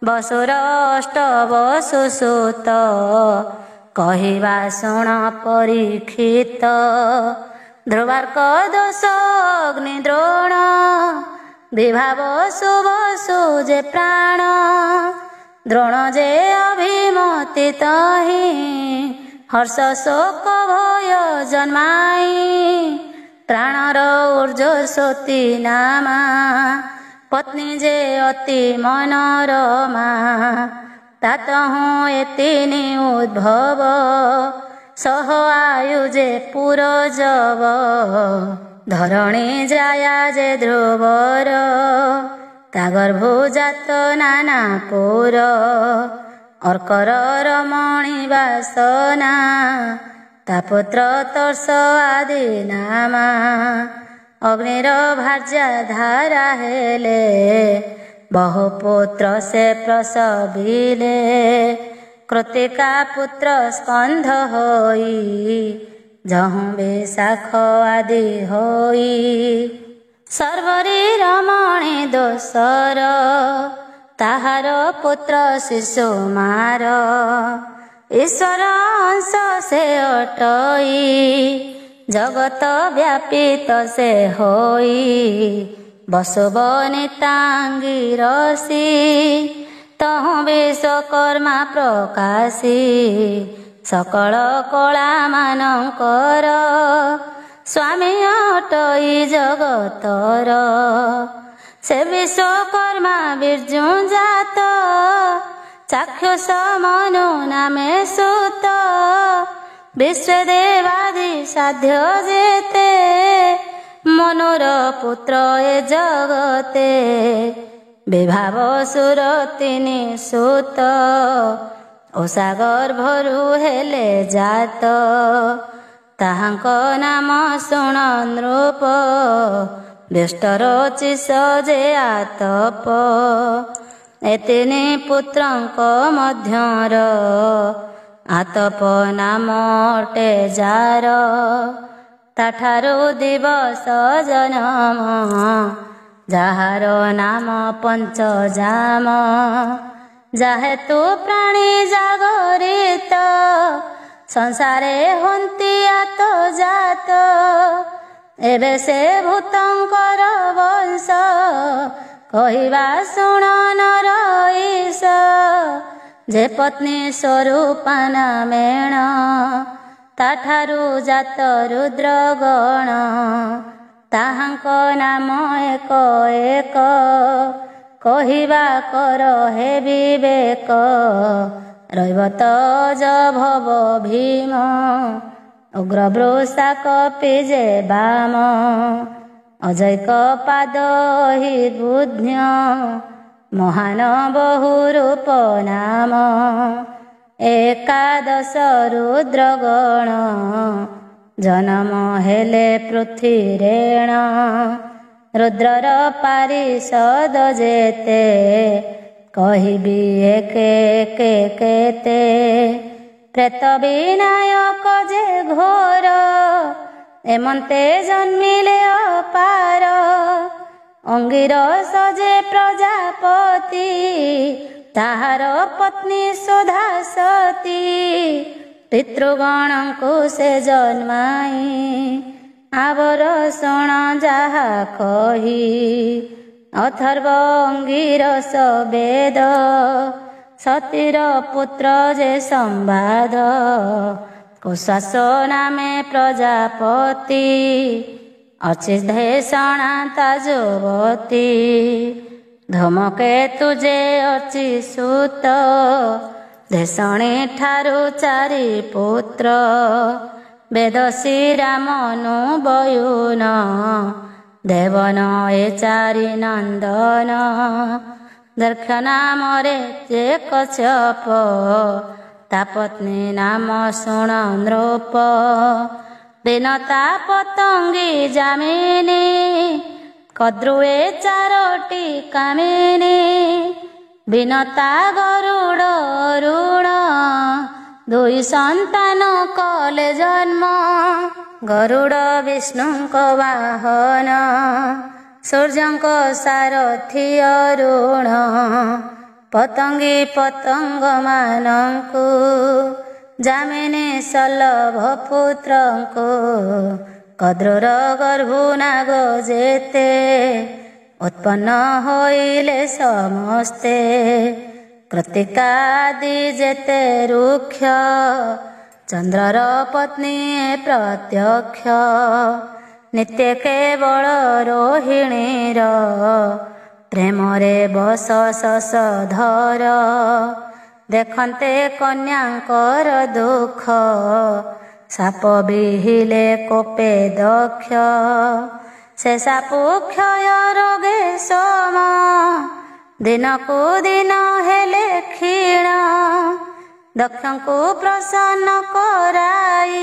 ବସୁର ଅଷ୍ଟ ବସୁ ସୁତ କହିବା ଶୁଣ ପରୀକ୍ଷିତ ଧ୍ରୁବାର୍କ ଦୋଷ ଅଗ୍ନି ଦ୍ରୋଣ ବିଭାବ ସୁବସୁ ଯେ ପ୍ରାଣ ଦ୍ରୋଣ ଯେ ଅଭିମତି ତହିଁ ହର୍ଷ ଶୋକ ଭୟ ଜନ୍ମାଇ ପ୍ରାଣର ଉର୍ଜସ୍ୱତୀ ନାମା ପତ୍ନୀ ଯେ ଅତି ମନୋରମା ତାତହୁଁ ଏତିନି ଉଦ୍ଭବ ସହ ଆୟୁ ଯେ ପୁରଜବ ଧରଣୀ ଜାୟା ଯେ ଧ୍ରୁବର ତା ଗର୍ଭୁ ଜାତ ନାନା ପୁର ଅର୍କର ରମଣୀ ବାସନା ତା ପୁତ୍ର ତର୍ଷ ଆଦି ନାମା ଅଗ୍ନିର ଭାର୍ଯ୍ୟା ଧାରା ହେଲେ ବହୁ ପୁତ୍ର ସେ ପ୍ରସବିଲେ କୃତିକା ପୁତ୍ର ସ୍କନ୍ଧ ହୋଇ ଯହୁଁ ବିଶାଖ ଆଦି ହୋଇ ସର୍ବରୀ ରମଣୀ ଦୋଷର ତାହାର ପୁତ୍ର ଶିଶୁ ମାର ଈଶ୍ୱର ଅଂଶ ସେ ଅଟଇ ଜଗତ ବ୍ୟାପିତ ସେ ହୋଇ ବସୁବନିତାଙ୍ଗୀ ରସି ତହୁଁ ବିଶ୍ୱକର୍ମା ପ୍ରକାଶୀ ସକଳ କଳା ମାନଙ୍କର ସ୍ୱାମୀ ଅଟଇ ଜଗତର ସେ ବିଶ୍ୱକର୍ମା ବିର୍ଜୁ ଜାତ ଚାକ୍ଷୁଷ ମନୁ ନାମେ ସୁତ ବିଶ୍ୱେ ଦେବାଦି ସାଧ୍ୟ ଯେତେ ମନୁର ପୁତ୍ର ଏ ଜଗତେ ବିଭାବ ସୁର ତିନି ସୁତ ଓଷା ଗର୍ଭରୁ ହେଲେ ଜାତ ତାହାଙ୍କ ନାମ ଶୁଣ ନୃପ ବ୍ୟଷ୍ଟର ଚିଶ ଯେ ଆତପ। ଏ ତିନି ପୁତ୍ରଙ୍କ ମଧ୍ୟର ଆତପ ନାମ ଅଟେ ଯାର। ତାଠାରୁ ଦିବସ ଜନମ ଯାହାର ନାମ ପଞ୍ଚଜାମ। ଯାହେତୁ ପ୍ରାଣୀ ଜାଗରିତ ସଂସାରେ ହନ୍ତି ଆତ ଜାତ। ଏବେ ସେ ଭୂତଙ୍କର ବଂଶ କହିବା ଶୁଣ ନର ଈଶ। ଯେ ପତ୍ନୀ ସ୍ୱରୂପା ନାମେଣ ତାଠାରୁ ଜାତ ରୁଦ୍ର ଗଣ। ତାହାଙ୍କ ନାମ ଏକ ଏକ କହିବା କର ହେ ବିବେକ। ରହିବ ତ ଭବ ଭୀମ ଉଗ୍ର ବୃଷା କପି ଯେ ବାମ। ଅଜୈକ ପାଦ ହି ବୁଦ୍ଧ ମହାନ ବହୁ ରୂପ ନାମ। ଏକାଦଶ ରୁଦ୍ର ଗଣ ଜନମ ହେଲେ ପୃଥିରେଣ। ରୁଦ୍ରର ପାରିଷଦ ଯେତେ କହିବି ଏକେ ଏକେ କେତେ। ପ୍ରେତ ବିନାୟକ ଯେ ଘୋର ଏମନ୍ତେ ଜନ୍ମିଲେ ଅପାର। ଅଙ୍ଗିରସ ଯେ ପ୍ରଜାପତି ତାହାର ପତ୍ନୀ ସୁଧା ସତୀ। ପିତୃଗଣଙ୍କୁ ସେ ଜନ୍ମାଇ ଆବର ଶୁଣ ଯାହା କହି। ଅଥର୍ବ ଅଙ୍ଗିରସ ବେଦ ସତୀର ପୁତ୍ର ଯେ ସମ୍ବାଦ। କୁଶାସ ନାମେ ପ୍ରଜାପତି ଅଚିଧେଷଣା ତା ଯୁବତୀ। ଧୂମକେତୁ ଯେ ଅଚି ସୁତ ଧେଷଣୀ ଠାରୁ ଚାରି ପୁତ୍ର। ବେଦଶ୍ରୀ ରାମନୁ ବୟୁନ ଦେବନ ଏ ଚାରି ନନ୍ଦନ। ଦକ୍ଷ ନାମରେ ଯେ କଶ୍ୟପ ତା ପତ୍ନୀ ନାମ ଶୁଣ ନୃପ। ଦିନତା ପତଙ୍ଗୀ ଯାମିନୀ କଦ୍ରୁଏ ଚାରୋଟି କାମିନୀ। ବିନତା ଗରୁଡ଼ ଅରୁଣ ଦୁଇ ସନ୍ତାନ କଲେ ଜନ୍ମ। ଗରୁଡ଼ ବିଷ୍ଣୁଙ୍କ ବାହନ ସୂର୍ଯ୍ୟଙ୍କ ସାରଥି ଅରୁଣ। ପତଙ୍ଗୀ ପତଙ୍ଗ ମାନଙ୍କୁ ଯାମିନୀ ସଲଭ ପୁତ୍ରଙ୍କୁ। କଦ୍ରୁର ଗର୍ଭୁ ନାଗ ଯେତେ ଉତ୍ପନ୍ନ ହୋଇଲେ ସମସ୍ତେ। କୃତିକାଦି ଯେତେ ରୁକ୍ଷ ଚନ୍ଦ୍ରର ପତ୍ନୀ ପ୍ରତ୍ୟକ୍ଷ। ନିତ୍ୟ କେବଳ ରୋହିଣୀର ପ୍ରେମରେ ବସ ଶଶଧର। ଦେଖନ୍ତେ କନ୍ୟାଙ୍କର ଦୁଃଖ ସାପ ବିହିଲେ କୋପେ ଦକ୍ଷ। ସେ ସାପୁ କ୍ଷୟ ରୋଗେ ସମ ଦିନକୁ ଦିନ ହେଲେ କ୍ଷୀଣ। ଦକ୍ଷଙ୍କୁ ପ୍ରସନ୍ନ କରାଇ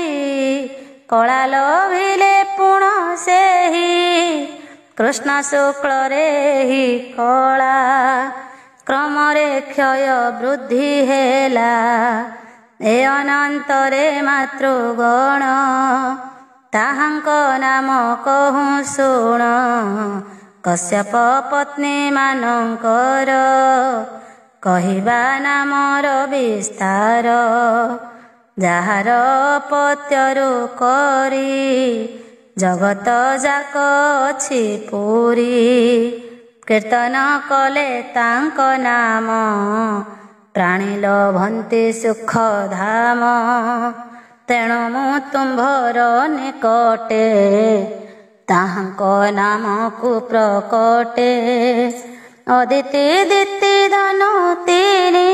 କଳା ଲୋଭିଲେ ପୁଣ ସେହି। କୃଷ୍ଣ ଶୁକ୍ଳରେ ହି କଳା କ୍ରମରେ କ୍ଷୟ ବୃଦ୍ଧି ହେଲା। ଏ ଅନନ୍ତରେ ମାତୃଗଣ ତାହାଙ୍କ ନାମ କହୁଁ ଶୁଣ। କଶ୍ୟପ ପତ୍ନୀ ମାନଙ୍କର କହିବା ନାମର ବିସ୍ତାର। ଯାହାର ପତ୍ୟରୁ କରି ଜଗତ ଯାକ ଅଛି ପୁରୀ। କୀର୍ତ୍ତନ କଲେ ତାଙ୍କ ନାମ ପ୍ରାଣୀ ଲଭନ୍ତି ସୁଖ ଧାମ। ତେଣୁ ମୁଁ ତୁମ୍ଭର ନିକଟେ ତାହାଙ୍କ ନାମକୁ ପ୍ରକଟେ। ଅଦିତି ଦିତି ଧନୁ ତିନି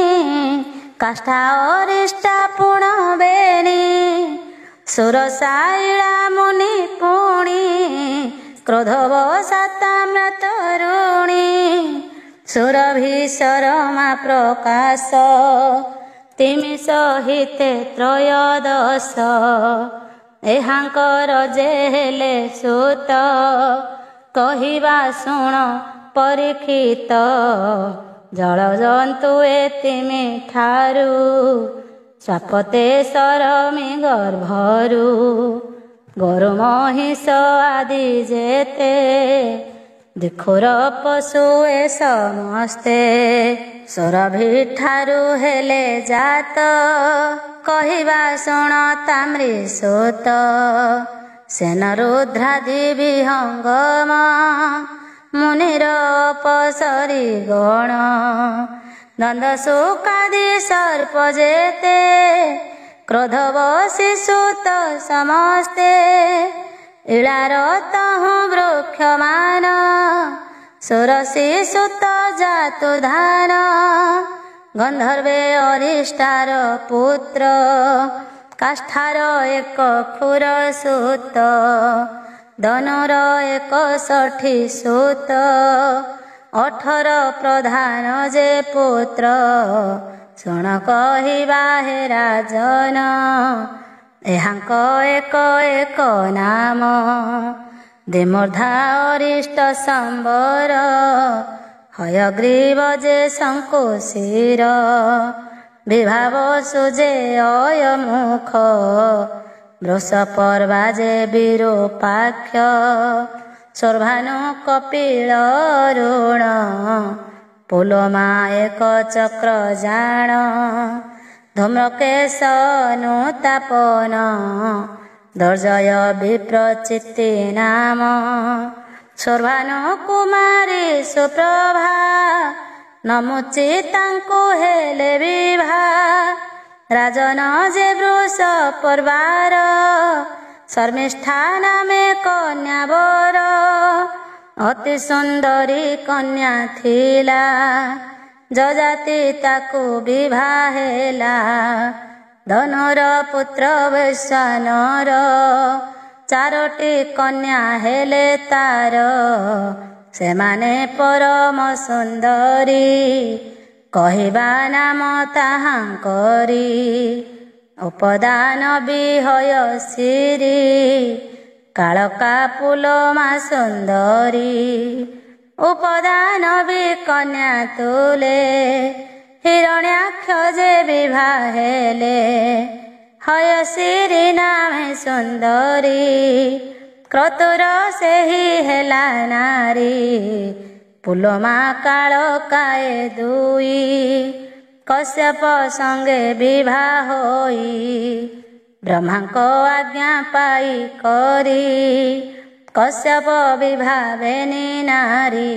କାଷ୍ଠା ଅରିଷ୍ଟା ପୁଣ ବେଣୀ। ସୁରସାଇଳା ମୁନି ପୁଣି କ୍ରୋଧବଶତା ତରୁଣୀ। ସୁରଭି ଶରମା ପ୍ରକାଶ ତିମି ସହିତେ ତ୍ରୟୋଦଶ। ଏହାଙ୍କର ଯେ ହେଲେ ସୁତ କହିବା ଶୁଣ ପରୀକ୍ଷିତ ଜଳଜନ୍ତୁ ଏତିମି ଠାରୁ ସ୍ୱାପତେ ସରମି ଗର୍ଭରୁ ଗୋରୁ ମହିଷ ଆଦି ଯେତେ ଦିଖୁର ପଶୁ ଏ ସମସ୍ତେ ସୁରଭି ଠାରୁ ହେଲେ ଜାତ କହିବା ଶୁଣ ତାମ୍ରି ସୁତ ସେନ ରୁଦ୍ରାଦି ବିହଙ୍ଗମ ମୁନିର ଅପସରି ଗଣ ଦଣ୍ଡ ଶୁକାଦି ସର୍ପ ଯେତେ କ୍ରୋଧ ଶିଶୁତ ସମସ୍ତେ ଇଳାର ତହୁଁ ବୃକ୍ଷମାନ ସୁରସି ସୁତ ଜାତୁ ଧାନ ଗନ୍ଧର୍ବେ ଅରିଷ୍ଟାର ପୁତ୍ର କାଷ୍ଠାର ଏକ ଖୁର ସୁତ ଧନୁର 61 ସୁତ 18 ପ୍ରଧାନ ଯେ ପୁତ୍ର ଶୁଣ କହିବା ହେ ରାଜନ ଏହାଙ୍କ ଏକ ଏକ ନାମ ଦିମୂର୍ଧା ଅରିଷ୍ଟ ସମ୍ବର ହୟଗ୍ରୀବ ଯେ ଶଙ୍କୁଶିର ବିଭାବ ସୁଜେ ଅୟମୁଖ ବୃଷପର୍ବା ଯେ ବିରୂପାକ୍ଷ ସର୍ଭାନୁ କପିଳ ରୁଣ ପୁଲମା ଏକ ଚକ୍ର ଜାଣ ଧୂମ୍ରକେଶ ଅନୁତାପନ ଦୁର୍ଜୟ ବିପ୍ରଚିତ୍ତି ନାମ ସର୍ଭାନୁ କୁମାରୀ ସୁପ୍ରଭା ନମୁଚି ତାଙ୍କୁ ହେଲେ ବିଭା ରାଜନ ଯେ ବୃଷ ପର୍ବାର ଶର୍ମିଷ୍ଠା ନାମେ କନ୍ୟା ବର ଅତି ସୁନ୍ଦରୀ କନ୍ୟା ଥିଲା ଯଜାତି ତାକୁ ବିଭା ହେଲା ଧନୁର ପୁତ୍ର ବୈଶ୍ୱାନର 4ଟି କନ୍ୟା ହେଲେ ତାର ସେମାନେ ପରମ ସୁନ୍ଦରୀ କହିବା ନାମ ତାହାଙ୍କରି ଉପଦାନ ବିହୟ ଶିରି କାଳକା ପୁଲମା ସୁନ୍ଦରୀ ଉପଦାନ ବି କନ୍ୟା ତୁଲେ ହିରଣ୍ୟାକ୍ଷ ଯେ ବିଭା ହେଲେ ହୟଶିରି ନାମେ ସୁନ୍ଦରୀ କ୍ରତୁର ସେହି ହେଲା ନାରୀ ପୁଲମା କାଳକାଏ ଦୁଇ କଶ୍ୟପ ସଙ୍ଗେ ବିଭା ହୋଇ ବ୍ରହ୍ମାଙ୍କ ଆଜ୍ଞା ପାଇ କରି କଶ୍ୟପ ବିଭାବେନି ନାରୀ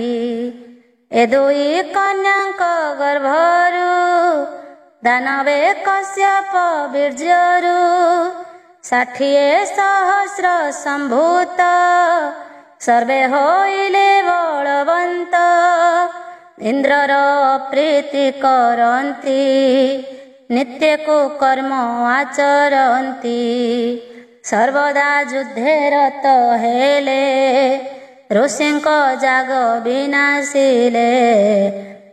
ଏ ଦୁଇ କନ୍ୟାଙ୍କ ଗର୍ଭରୁ ଦାନବେ କଶ୍ୟପ ବୀର୍ଯ୍ୟରୁ 60,000 ସମ୍ଭୂତ ସର୍ବେ ହୋଇଲେ ବଳବନ୍ତ ଇନ୍ଦ୍ରର ପ୍ରୀତି କରନ୍ତି ନିତ୍ୟକୁ କର୍ମ ଆଚରନ୍ତି ସର୍ବଦା ଯୁଦ୍ଧେ ରତ ହେଲେ ଋଷିଙ୍କ ଯାଗ ବିନାଶିଲେ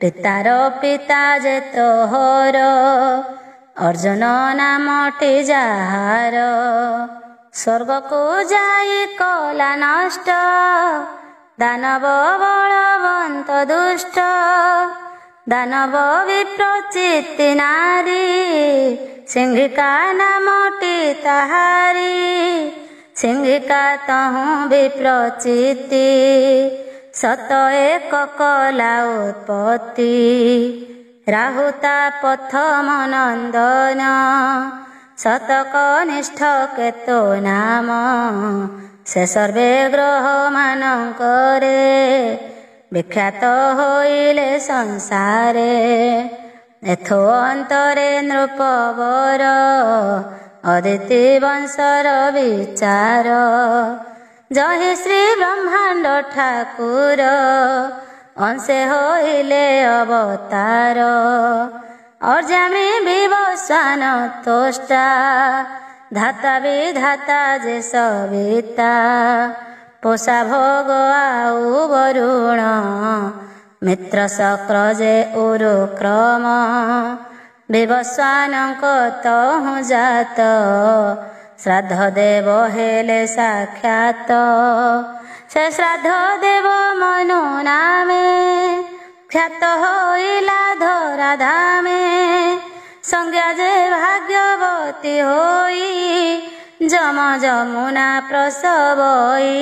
ପିତାର ପିତା ଯେ ତୋହର ଅର୍ଜୁନ ନାମଟି ଯାହାର ସ୍ୱର୍ଗକୁ ଯାଇ କଲା ନଷ୍ଟ ଦାନବ ବଳବନ୍ତ ଦୁଷ୍ଟ ଦାନବ ବିପ୍ରଚିତ୍ତି ନାରୀ ସିଂହିକା ନାମଟି ତାହାରି ସିଂହିକା ତହୁଁ ବିପ୍ରଚିତ୍ତି ସତ ଏକ କଲା ଉତ୍ପତ୍ତି ରାହୁତା ପ୍ରଥମ ନନ୍ଦନ ଶତକନିଷ୍ଠ କେତୁ ନାମ ସେ ସର୍ବେ ଗ୍ରହ ମାନଙ୍କରେ ବିଖ୍ୟାତ ହୋଇଲେ ସଂସାରେ ଏଥୁ ଅନ୍ତରେ ନୃପବର ଅଦିତି ବଂଶର ବିଚାର ଜହି ଶ୍ରୀ ବ୍ରହ୍ମାଣ୍ଡ ଠାକୁର ଅଂଶେ ହୋଇଲେ ଅବତାର ଅର୍ଜାମି ବିବସ୍ୱାନ ତୋଷ୍ଟା ଧାତା ବିଧାତା ଯେ ସବିତା ପୋଷା ଭୋଗ ଆଉ ବରୁଣ ମିତ୍ର ଶକ୍ର ଯେ ଉରୁକ୍ରମ ବିବସ୍ୱାନଙ୍କ ତହୁଁ ଜାତ ଶ୍ରାଦ୍ଧ ଦେବ ହେଲେ ସାକ୍ଷାତ ସେ ଶ୍ରାଦ୍ଧ ଦେବ ମନୁ ନାମେ ଖ୍ୟାତ ହୋଇଲା ଧରା ଧାମେ ସଂଜ୍ଞା ଯେ ଭାଗ୍ୟବତୀ ହୋଇ ଯମ ଯମୁନା ପ୍ରସବଇ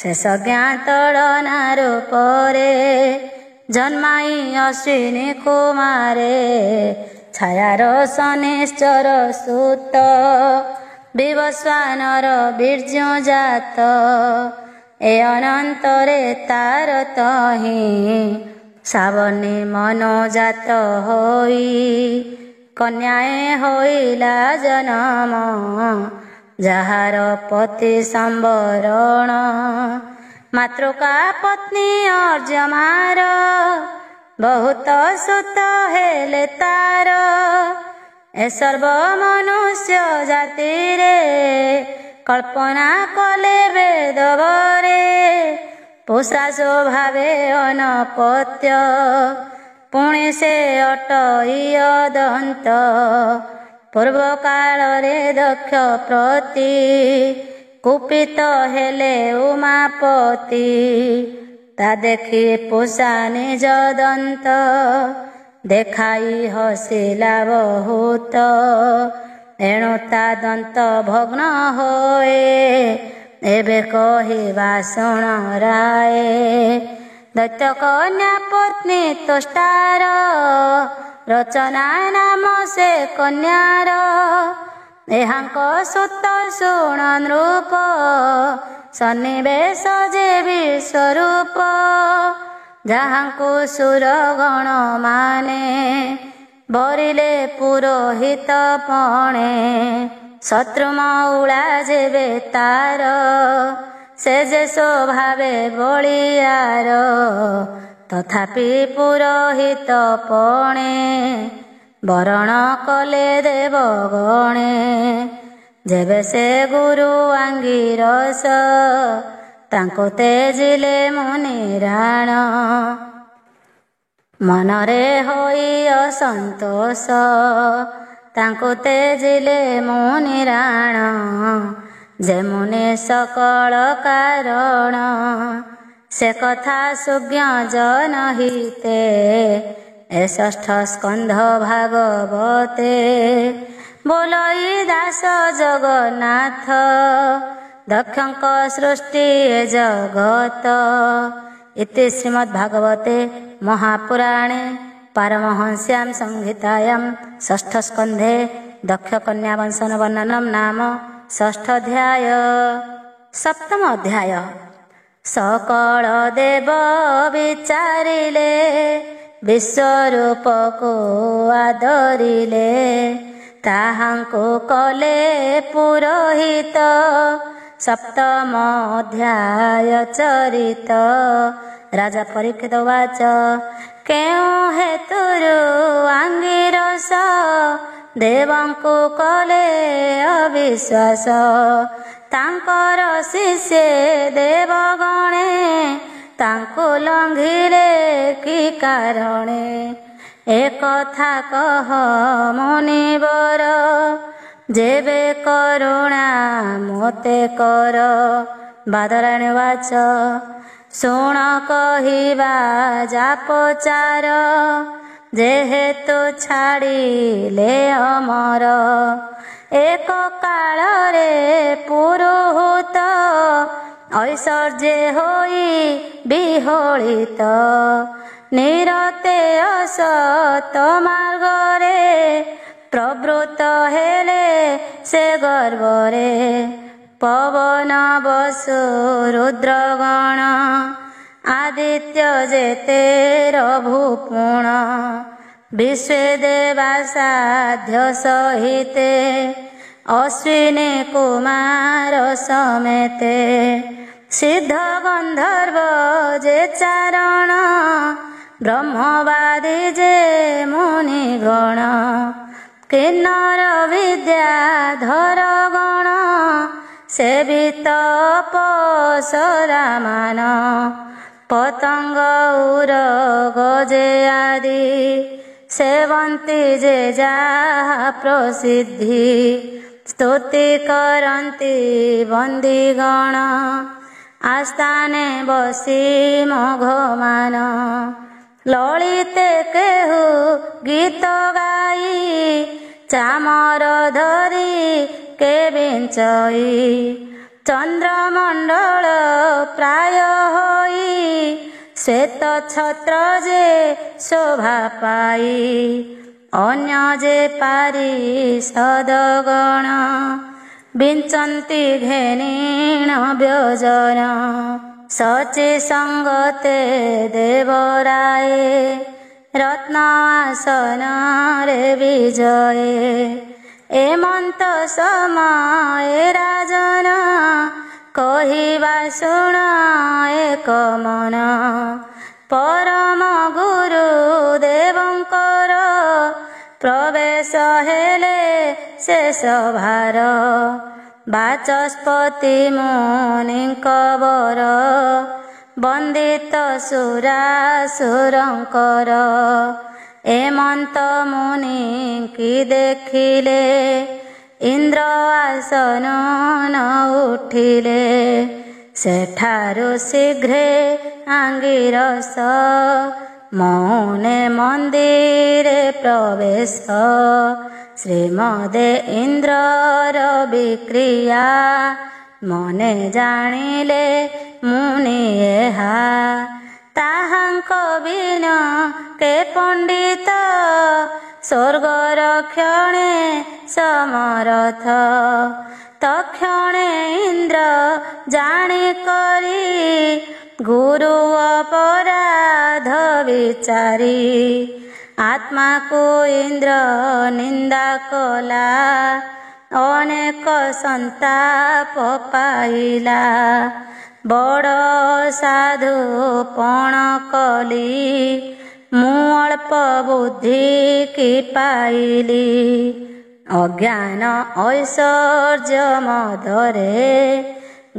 ଶେଷ ଜ୍ଞାତଳନା ରୂପରେ ଜନ୍ମାଇ ଅଶ୍ୱିନୀ କୁମାରେ ଛାୟାର ଶନିଶ୍ଚର ସୁତ ବିବସ୍ୱାନର ବୀର୍ଯ୍ୟ ଜାତ ଏ ଅନନ୍ତରେ ତାର ତହିଁ ଶ୍ରାବଣୀ ମନୋଜାତ ହୋଇ କନ୍ୟାଏ ହୋଇଲା ଜନମ ଯାହାର ପତି ସମ୍ବରଣ ମାତୃକା ପତ୍ନୀ ଅର୍ଜମାର ବହୁତ ସୁତ ହେଲେ ତାର ଏ ସର୍ବ ମନୁଷ୍ୟ ଜାତିରେ କଳ୍ପନା କଲେ ବେଦବରେ ପୁଷା ସ୍ୱଭାବେ ଅନପତ୍ୟ ପୁଣି ସେ ଅଟଇ ଅଦନ୍ତ ପୂର୍ବ କାଳରେ ଦକ୍ଷ ପ୍ରତି କୁପିତ ହେଲେ ଉମାପତି ତା ଦେଖି ପୁଷା ନିଜ ଦନ୍ତ ଦେଖାଇ ହସିଲା ବହୁତ ଏଣୁ ତା ଦନ୍ତ ଭଗ୍ନ ହୋଏ ଏବେ କହିବା ଶୁଣ ରାଏ ଦୈତ୍ୟ କନ୍ୟା ପତ୍ନୀ ତୁଷ୍ଟାର ରଚନା ନାମ ସେ କନ୍ୟାର ଏହାଙ୍କ ସୁତ ଶୁଣ ନୃପ ସନ୍ନିବେଶ ଯେ ବିଶ୍ୱରୂପ ଯାହାଙ୍କୁ ସୁରଗଣ ମାନେ ବରିଲେ ପୁରୋହିତ ପଣେ ଶତ୍ରୁ ମଉଳା ଯେବେ ତାର ସେ ଯେ ସ୍ୱଭାବେ ବଳିୟାର ତଥାପି ପୁରୋହିତ ପଣେ ବରଣ କଲେ ଦେବଗଣେ ଯେବେ ସେ ଗୁରୁ ଆଙ୍ଗିରସ ତାଙ୍କୁ ତେଜିଲେ ମୁନିରାଣ ମନରେ ହୋଇ ଅସନ୍ତୋଷ ତାଙ୍କୁ ତେଜିଲେ ମୁନିରାଣ ଯେ ମୁନି ସକଳ କାରଣ ସେ କଥା ସୁଜ୍ଞ ଜନହିତେ ଏ ଷଷ୍ଠ ସ୍କନ୍ଧ ଭାଗବତେ ବୋଲଇ ଦାସ ଜଗନ୍ନାଥ ଦକ୍ଷଙ୍କ ସୃଷ୍ଟି ଜଗତ ଇତି ଶ୍ରୀମଦ୍ଭାଗବତେ ମହାପୁରାଣେ ପାରମହଂସ୍ୟାଂ ସଂହିତାୟାଂ ଷଷ୍ଠ ସ୍କନ୍ଧେ ଦକ୍ଷ କନ୍ୟା ବଂଶନ ବର୍ଣ୍ଣନମ୍ ନାମ ଷଷ୍ଠାଧ୍ୟାୟ। ସପ୍ତମ ଅଧ୍ୟାୟ। ସକଳ ଦେବ ବିଚାରିଲେ ବିଶ୍ୱରୂପକୁ ଆଦରିଲେ ତାହାଙ୍କୁ କଲେ ପୁରୋହିତ ସପ୍ତମ ଅଧ୍ୟାୟ ଚରିତ। ରାଜା ପରୀକ୍ଷିତ ଉବାଚ କେଉଁ ହେତୁରୁ ଆଙ୍ଗିରସ ଦେବଙ୍କୁ କଲେ ଅବିଶ୍ୱାସ ତାଙ୍କର ଶିଷ୍ୟ ଦେବଗଣେ ତାଙ୍କୁ ଲଙ୍ଘିଲେ କି କାରଣେ ଏକଥା କହ ମୁନିବର ଯେବେ କରୁଣା ମୋତେ କର। ବାଦରାୟଣ ବାଚ ଶୁଣ କହିବା ଯାପଚାର ଯେହେତୁ ଛାଡ଼ିଲେ ଅମର ଏକ କାଳରେ ପୁରୋହିତ ଐଶ୍ୱର୍ଯ୍ୟ ହୋଇ ବିହଳିତ ନିରତେ ଅସତ ମାର୍ଗରେ ପ୍ରବୃତ୍ତ ହେଲେ ସେ ଗର୍ବରେ ପବନ ବସୁ ରୁଦ୍ରଗଣ ଆଦିତ୍ୟ ଯେତେ ରଭୁପୁଣ ବିଶ୍ୱେ ଦେବା ସାଧ୍ୟ ସହିତେ ଅଶ୍ୱିନୀ କୁମାର ସಮೇତେ ସିଦ୍ଧ ଗନ୍ଧର୍ବ ଯେ ଚାରଣ ବ୍ରହ୍ମବାଦୀ ଯେ ମୁନିଗଣ କିନ୍ନର ବିଦ୍ୟାଧର ଗଣ ସେବିତ ଅପସରାମାନ ପତଙ୍ଗ ଉରଗ ଯେ ଆଦି ସେବନ୍ତି ଯେ ଯାହା ପ୍ରସିଦ୍ଧି ସ୍ତୁତି କରନ୍ତି ବନ୍ଦୀଗଣ आस्थाने बसी मघमान ललिते केहू गीत गाई चामर धरी के बिंचई चंद्रमंडल प्राय होई श्वेत छत्र जे शोभा पाई अन्य जे पारी सदगण विंचन्ति घेनीण व्यजन सचि संगते देवराय रत्न आसन रे विजय एमंत समय राजन कहिबा शुण एक मन परम गुरु देवंकर प्रवेश हेले शेष भार बाचस्पति मुनिंक बर वंदित सुरासुरंकर एमंत मुनि की देखिले इंद्र आसन न उठिले सेठारु शीघ्रे आंगिरस मौने मंदिरे प्रवेश श्रीमदे इंद्रर विक्रिया मने जानिले मुनि एहा ताहांक बिन के पंडित स्वर्ग रक्षणे समरथ तक्षणे इंद्र जानी करी गुरु अपराध विचारी आत्मा को इंद्र निंदा कला अनेक संताप पाइला बड़ साधु पण कली मु अल्प बुद्धि की पाइली अज्ञान ऐश्वर्य मदरे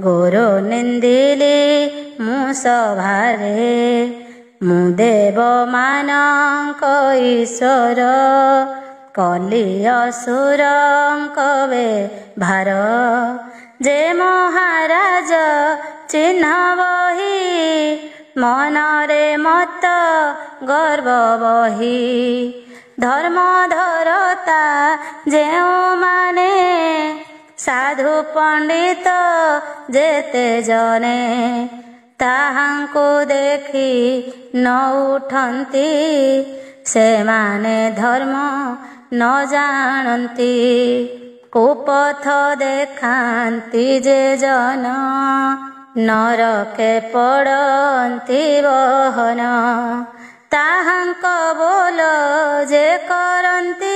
गुरु निंदिली मु सभारे मु देव मानक ईश्वर कली असुरंक भार जे महाराज चिन्ह बही मनरे मत गर्व बही धर्म धरता जेउ माने साधु पंडित जेते जने ताहांको देखी न उठंती से माने धर्म न जानती कुपथ देखांती जे जन नरके पड़ंती बहन ताहांक बोल जे करंती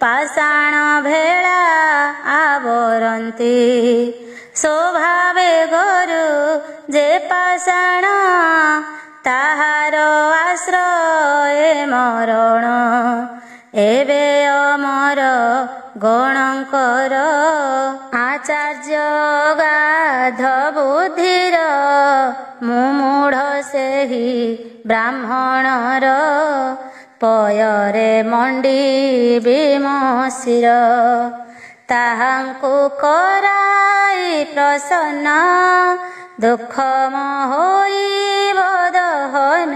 पाषाण भेड़ा आवरंती स्वभावे गुरु जे पाषाण ताहार आश्रय मरण एबे अमर गणकर आचार्य गाध बुद्धिर मुमूढ़ सेहि ब्राह्मणर पयरे मंडी विमशिर ताहांकु कराई प्रसन्न दुःखम होई बदहन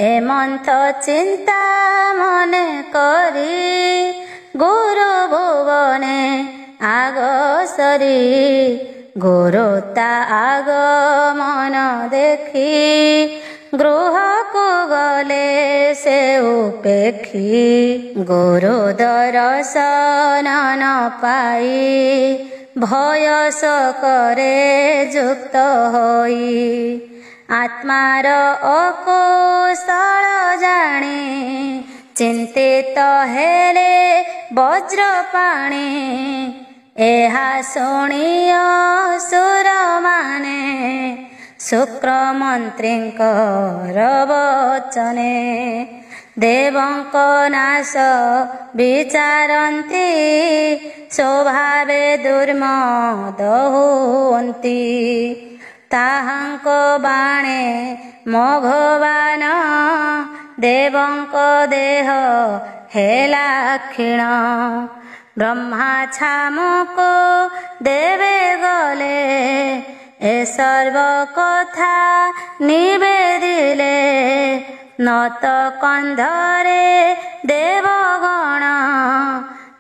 एमंथ चिंता मने करी गुरु भुवने आगसरी गुरुता आगमन देखी गृह को गले से उपेक्षी गुरु दर्शन न पाई भय सकरे युक्त होई आत्मार अकुशल जाने चिंतित हेले वज्र पाणी एहा शुणी असुर माने शुक्र मंत्रींकर वचने देवंक नाश विचारन्ति स्वभावे दुर्मद हुअन्ति ताहांक बाणे मघवान देवंक देह हेला क्षीण ब्रह्मा छामुको देवे गले ଏ ସର୍ବ କଥା ନିବେଦିଲେ ନତ କନ୍ଧରେ ଦେବଗଣ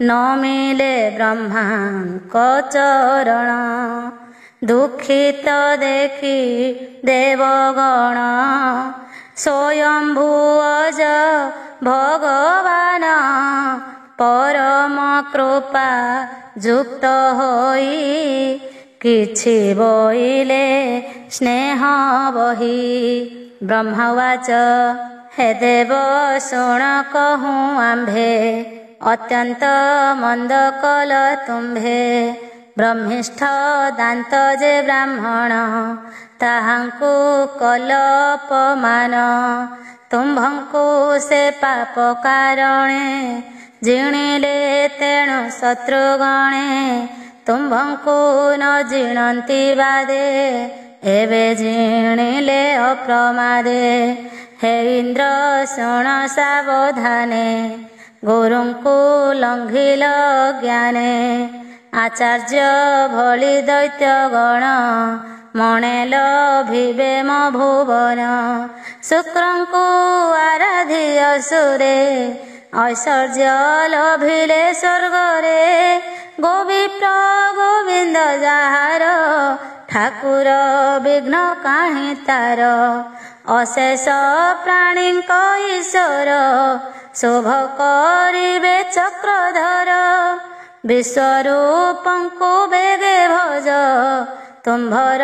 ନମିଲେ ବ୍ରହ୍ମାଙ୍କ ଚରଣ ଦୁଃଖିତ ଦେଖି ଦେବଗଣ ସ୍ୱୟମ୍ଭୁ ଅଜ ଭଗବାନ ପରମ କୃପା ଯୁକ୍ତ ହୋଇ କିଛି ବୋଇଲେ ସ୍ନେହ ବହି ବ୍ରହ୍ମବାଚ ହେ ଦେବ ଶୁଣ କହୁଁ ଆମ୍ଭେ ଅତ୍ୟନ୍ତ ମନ୍ଦ କଲ ତୁମ୍ଭେ ବ୍ରହ୍ମିଷ୍ଠ ଦାନ୍ତ ଯେ ବ୍ରାହ୍ମଣ ତାହାଙ୍କୁ କଲ ଅପମାନ ତୁମ୍ଭଙ୍କୁ ସେ ପାପ କାରଣେ ଜିଣିଲେ ତେଣୁ ଶତ୍ରୁଗଣେ ତୁମ୍ଭଙ୍କୁ ନ ଜିଣନ୍ତି ବାଦେ ଏବେ ଜିଣିଲେ ଅପ୍ରମାଦେ ହେ ଇନ୍ଦ୍ର ଶୁଣ ସାବଧାନେ ଗୁରୁଙ୍କୁ ଲଙ୍ଘିଲ ଜ୍ଞାନେ ଆଚାର୍ଯ୍ୟ ଭଳି ଦୈତ୍ୟଗଣ ମଣେଲ ଭିବେ ମୋ ଭୁବନ ଶୁକ୍ରଙ୍କୁ ଆରାଧି ଅସୁରେ ଐଶ୍ୱର୍ଯ୍ୟ ଲଭିଲେ ସ୍ୱର୍ଗରେ ଗୋବିପ୍ର ଗୋବିନ୍ଦ ଯାହାର ଠାକୁର ବିଘ୍ନ କାହିଁ ତାର ଅଶେଷ ପ୍ରାଣୀଙ୍କ ଈଶ୍ୱର ଶୁଭ କରିବେ ଚକ୍ରଧର ବିଶ୍ୱରୂପଙ୍କୁ ବେଗେ ଭଜ ତୁମ୍ଭର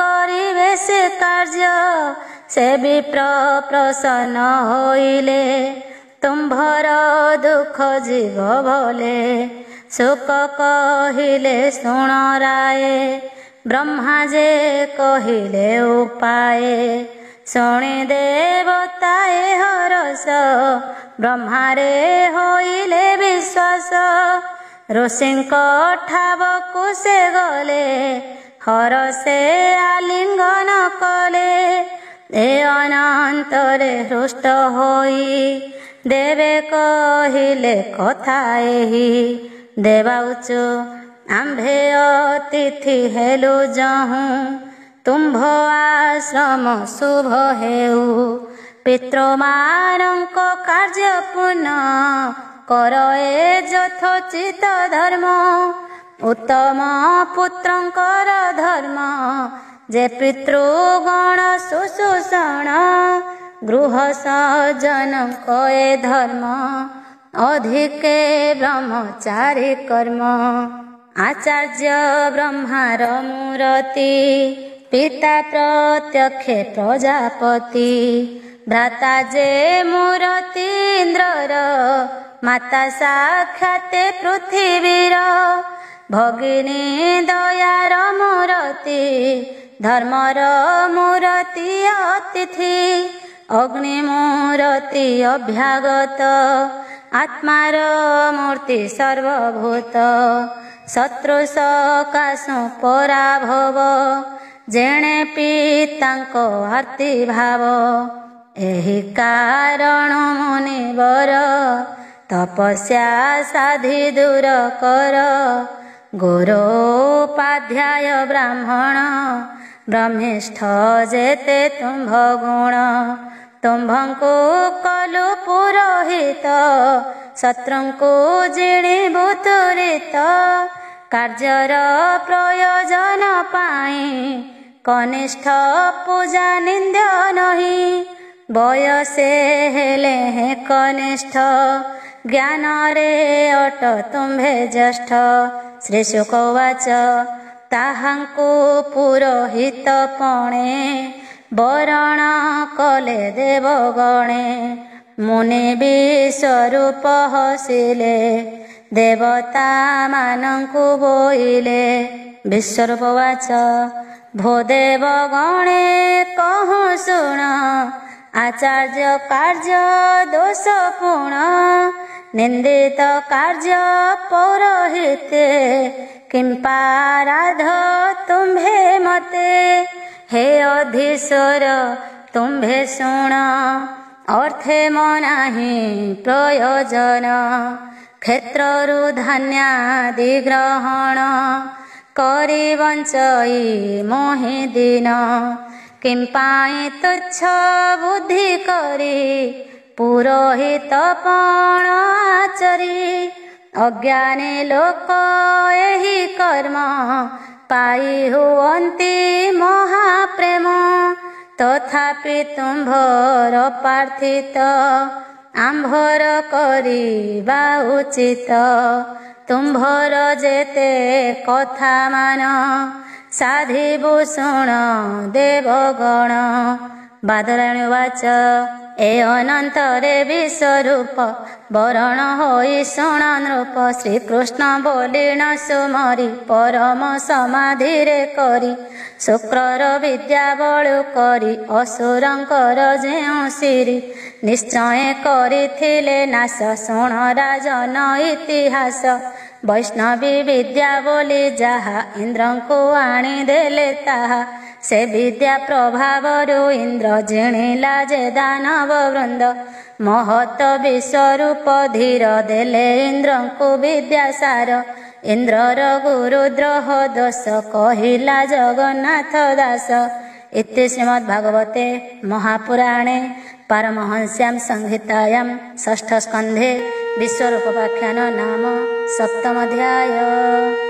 କରିବେ ସେ କାର୍ଯ୍ୟ ସେ ବିପ୍ର ପ୍ରସନ୍ନ ହୋଇଲେ ତୁମ୍ଭର ଦୁଃଖ ଯିବ ଭଲେ ଶୁକ କହିଲେ ଶୁଣ ରାଏ ବ୍ରହ୍ମା ଯେ କହିଲେ ଉପାଏ ଶୁଣି ଦେବତାଏ ହରସ ବ୍ରହ୍ମାରେ ହୋଇଲେ ବିଶ୍ୱାସ ଋଷିଙ୍କ ଠାବକୁ ସେ ଗଲେ ହରସେ ଆଲିଙ୍ଗନ କଲେ ଏ ଅନନ୍ତରେ ହୃଷ୍ଟ ହୋଇ ଦେବେ କହିଲେ କଥା ଏହି ଦେବାଉଚୁ ଆମ୍ଭେ ଅତିଥି ହେଲୁ ଯହୁଁ ତୁମ୍ଭ ଆଶ୍ରମ ଶୁଭ ହେଉ ପିତୃମାନଙ୍କ କାର୍ଯ୍ୟ ପୂର୍ଣ୍ଣ କର ଏ ଯଥୋଚିତ ଧର୍ମ ଉତ୍ତମ ପୁତ୍ରଙ୍କର ଧର୍ମ ଯେ ପିତୃଗଣ ଶୁଶ୍ରୂଷଣ ଗୃହ ସଜ୍ଜନଙ୍କ ଏ ଧର୍ମ ଅଧିକେ ବ୍ରହ୍ମଚାରୀ କର୍ମ ଆଚାର୍ଯ୍ୟ ବ୍ରହ୍ମାର ମୂରତି ପିତା ପ୍ରତ୍ୟକ୍ଷେ ପ୍ରଜାପତି ଭ୍ରାତା ଯେ ମୂରତି ଇନ୍ଦ୍ରର ମାତା ସାକ୍ଷାତେ ପୃଥିବୀର ଭଗିନୀ ଦୟାର ମୂରତି ଧର୍ମର ମୂରତି ଅତିଥି ଅଗ୍ନି ମୂରତି ଅଭ୍ୟାଗତ ଆତ୍ମାର ମୂର୍ତ୍ତି ସର୍ବଭୂତ ଶତ୍ରୁ ସକାଶୁ ପରାଭବ ଯେଣେ ପିତାଙ୍କ ଆର୍ତି ଭାବ ଏହି କାରଣ ମୁନିବର ତପସ୍ୟା ସାଧି ଦୂର କର ଗୌରୋପାଧ୍ୟାୟ ବ୍ରାହ୍ମଣ ବ୍ରହ୍ମିଷ୍ଠ ଯେତେ ତୁମ୍ଭ ଗୁଣ ତୁମ୍ଭଙ୍କୁ କଲୁ ପୁରୋହିତ ଶତ୍ରୁଙ୍କୁ ଜିଣିବୁ ତୁରିତ କାର୍ଯ୍ୟର ପ୍ରୟୋଜନ ପାଇଁ କନିଷ୍ଠ ପୂଜା ନିନ୍ଦ୍ୟ ନହି ବୟସେ ହେଲେ ହେ କନିଷ୍ଠ ଜ୍ଞାନରେ ଅଟ ତୁମ୍ଭେ ଜ୍ୟେଷ୍ଠ ଶ୍ରୀ ଶୁକବାଚ ତାହାଙ୍କୁ ପୁରୋହିତ ପଣେ ବରଣ କଲେ ଦେବଗଣେ ମୁନି ବିଶ୍ୱରୂପ ହସିଲେ ଦେବତା ମାନଙ୍କୁ ବୋଇଲେ ବିଶ୍ୱରୂପବାଚ ଭୋ ଦେବଗଣେ କହୁଁ ଶୁଣ ଆଚାର୍ଯ୍ୟ କାର୍ଯ୍ୟ ଦୋଷ ପୁଣ ନିନ୍ଦିତ କାର୍ଯ୍ୟ ପୌରୋହିତେ କିମ୍ପାରାଧ ତୁମ୍ଭେ ମତେ ହେ ଅଧୀଶ୍ୱର ତୁମ୍ଭେ ଶୁଣ ଅର୍ଥେ ମନାହିଁ ପ୍ରୟୋଜନ କ୍ଷେତ୍ରରୁ ଧାନ୍ୟାଦି ଗ୍ରହଣ କରି ବଞ୍ଚଇ ମୋହି ଦିନ। କିମ୍ପାଇଁ ତୁଚ୍ଛ ବୁଦ୍ଧି କରି ପୁରୋହିତ ପଣ ଆଚରି। ଅଜ୍ଞାନୀ ଲୋକ ଏହି କର୍ମ ପାଇ ହୁଅନ୍ତି ମହାପ୍ରେମ। ତଥାପି ତୁମ୍ଭର ପ୍ରାର୍ଥିତ ଆମ୍ଭର କରିବା ଉଚିତ। ତୁମ୍ଭର ଯେତେ କଥା ମାନ ସାଧିବୁ ଶୁଣ ଦେବଗଣ। ବାଦରାୟଣ ଉବାଚ ଏ ଅନନ୍ତରେ ବିଶ୍ୱରୂପ ବରଣ ହୋଇ ଶୁଣ ନୃପ। ଶ୍ରୀକୃଷ୍ଣ ବୋଲିଣ ସୁମରି ପରମ ସମାଧିରେ କରି। ଶୁକ୍ରର ବିଦ୍ୟା ବଳୁ କରି ଅସୁରଙ୍କର ଯେଉଁ ଶିରି। ନିଶ୍ଚୟ କରିଥିଲେ ନାଶ ଶୁଣ ରାଜନ ଇତିହାସ। ବୈଷ୍ଣବୀ ବିଦ୍ୟା ବୋଲି ଯାହା ଇନ୍ଦ୍ରଙ୍କୁ ଆଣିଦେଲେ ତାହା। ସେ ବିଦ୍ୟା ପ୍ରଭାବରୁ ଇନ୍ଦ୍ର ଜିଣିଲା ଯେ ଦାନବ ବୃନ୍ଦ। ମହତ ବିଶ୍ୱରୂପ ଧୀର ଦେଲେ ଇନ୍ଦ୍ରଙ୍କୁ ବିଦ୍ୟାସାର। ଇନ୍ଦ୍ରର ଗୁରୁଦ୍ରୋହ ଦୋଷ କହିଲା ଜଗନ୍ନାଥ ଦାସ। ଇତି ଶ୍ରୀମଦ୍ଭାଗବତେ ମହାପୁରାଣେ ପାରମହଂସ୍ୟାଂ ସଂହିତାୟାଂ ଷଷ୍ଠ ସ୍କନ୍ଧେ ବିଶ୍ୱରୂପୋପାଖ୍ୟାନ ନାମ ସପ୍ତମ ଅଧ୍ୟାୟ।